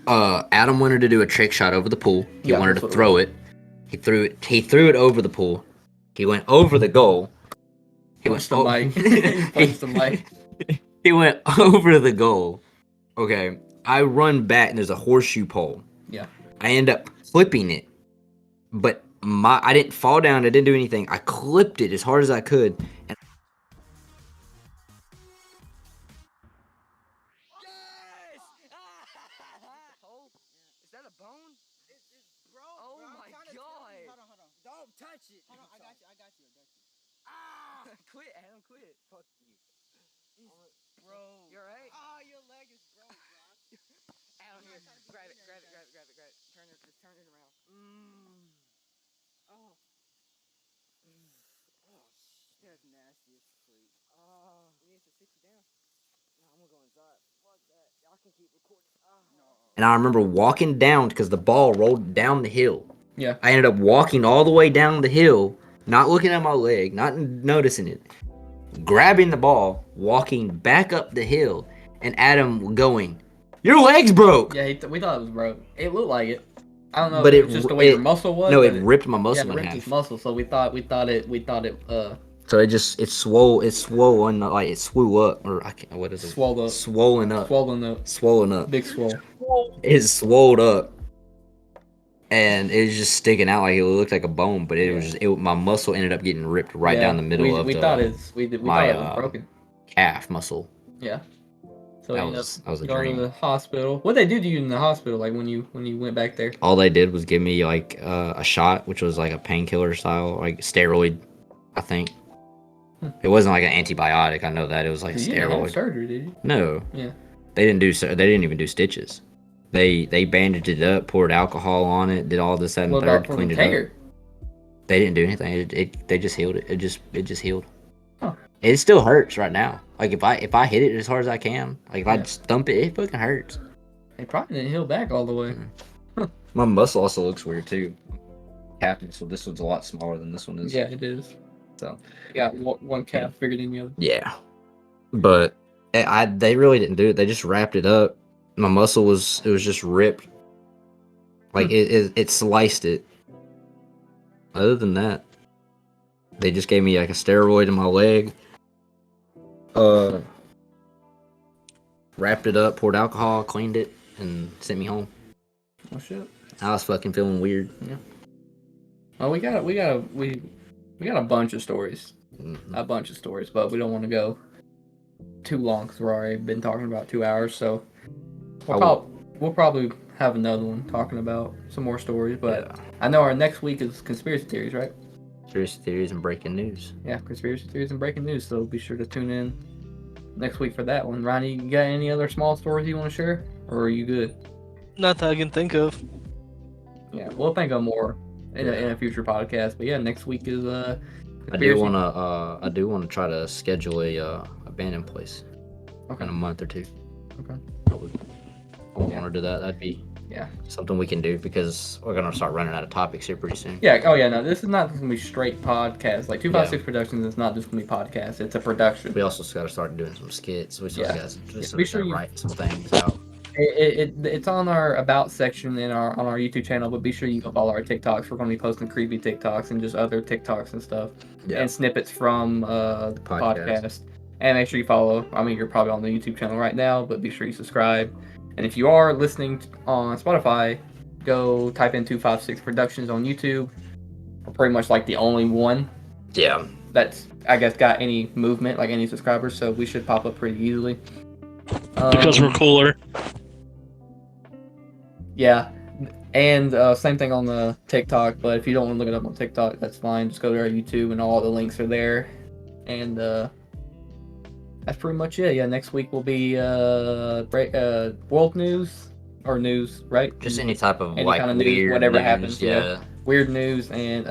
Adam wanted to do a trick shot over the pool. He Yeah, wanted that's to what it throw it. He threw it over the pool. He went over the goal. He Punched the mic. He punched the mic. He went over the goal. Okay. I run back and there's a horseshoe pole. Yeah. I end up clipping it. But I didn't fall down, I didn't do anything. I clipped it as hard as I could. And quit. Fuck you. Bro. You alright? Oh, your leg is broke, bro. Out here. Grab it. Turn it, just turn it around. Oh. Oh, that's nasty as freak. Oh. We need to sit you down. No, I'm gonna go inside. Fuck that. Y'all can keep recording. No. And I remember walking down because the ball rolled down the hill. Yeah. I ended up walking all the way down the hill, not looking at my leg, not noticing it, grabbing the ball, walking back up the hill, and Adam going, "Your leg's broke." Yeah, we thought it was broke. It looked like it. I don't know But if it it was just the r- way your it- muscle was. No, but it ripped my yeah, muscle it in ripped half. his muscle. So we thought it So it swole on like it swole up or I can't, what is it? Swelled up. Swollen up. swollen up, up. big swole. It swelled up, and it was just sticking out like it looked like a bone. But it was just, my muscle ended up getting ripped right down the middle of we the thought we my, thought it was broken. calf muscle. Yeah. So That we ended was up a going dream. to the hospital. What they do to you in the hospital? Like when you went back there? All they did was give me like a shot, which was like a painkiller style, like steroid, I think. It wasn't like an antibiotic. I know that it was like You didn't have steroid. surgery, did you? No. Yeah. They didn't even do stitches. They bandaged it up, poured alcohol on it, did all this, that, and What third, about from cleaned the it up. tear? They didn't do anything. They just healed it. It just healed. Huh. It still hurts right now. Like if I hit it as hard as I can, like if I Yeah. just thump it, it fucking hurts. They probably didn't heal back all the way. My muscle also looks weird too. Calf muscle. This one's a lot smaller than this one is. Yeah, it is. So Yeah, one calf bigger than the other. yeah, but they really didn't do it. They just wrapped it up. My muscle was just ripped. Like it sliced it. Other than that, they just gave me like a steroid in my leg. Wrapped it up, poured alcohol, cleaned it, and sent me home. Oh shit. I was fucking feeling weird. Oh, we got a bunch of stories. Mhm. A bunch of stories, but we don't want to go too long because we've already been talking about 2 hours. So we'll probably have another one talking about some more stories. But Yeah. I know our next week is conspiracy theories, right? Conspiracy theories and breaking news. Yeah, conspiracy theories and breaking news. So be sure to tune in next week for that one. Ronnie, you got any other small stories you want to share, or are you good? Not that I can think of. Yeah, we'll think of more in a future podcast. But yeah, next week is I do wanna try to schedule a abandoned place in a month or two. Okay. Probably. I want to do that. That'd be something we can do because we're gonna start running out of topics here pretty soon. Yeah. Oh yeah. No, this is not just gonna be straight podcast. Like 256 Productions is not just gonna be podcast. It's a production. We also got to start doing some skits. We still got Be sure to you write some things out. It's on our about section on our YouTube channel, but be sure you go follow our TikToks. We're gonna be posting creepy TikToks and just other TikToks and stuff, and snippets from the podcast. And make sure you follow. I mean, you're probably on the YouTube channel right now, but be sure you subscribe. And if you are listening on Spotify, go type in 256 Productions on YouTube. We're pretty much like the only one. Yeah. That's, I guess, got any movement, like any subscribers, so we should pop up pretty easily. Because we're cooler. Yeah, and same thing on the TikTok, but if you don't want to look it up on TikTok, that's fine. Just go to our YouTube and all the links are there. And that's pretty much it. Yeah, next week will be world news or news, right? Just any type of Any like kind of news, weird whatever news, happens. Yeah. Weird news and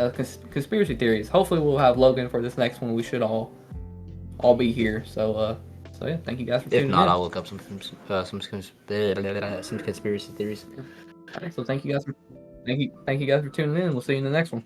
conspiracy theories. Hopefully we'll have Logan for this next one. We should all be here. So yeah, thank you guys for tuning If not, in. I'll look up some conspiracy theories. So thank you guys for tuning in. We'll see you in the next one.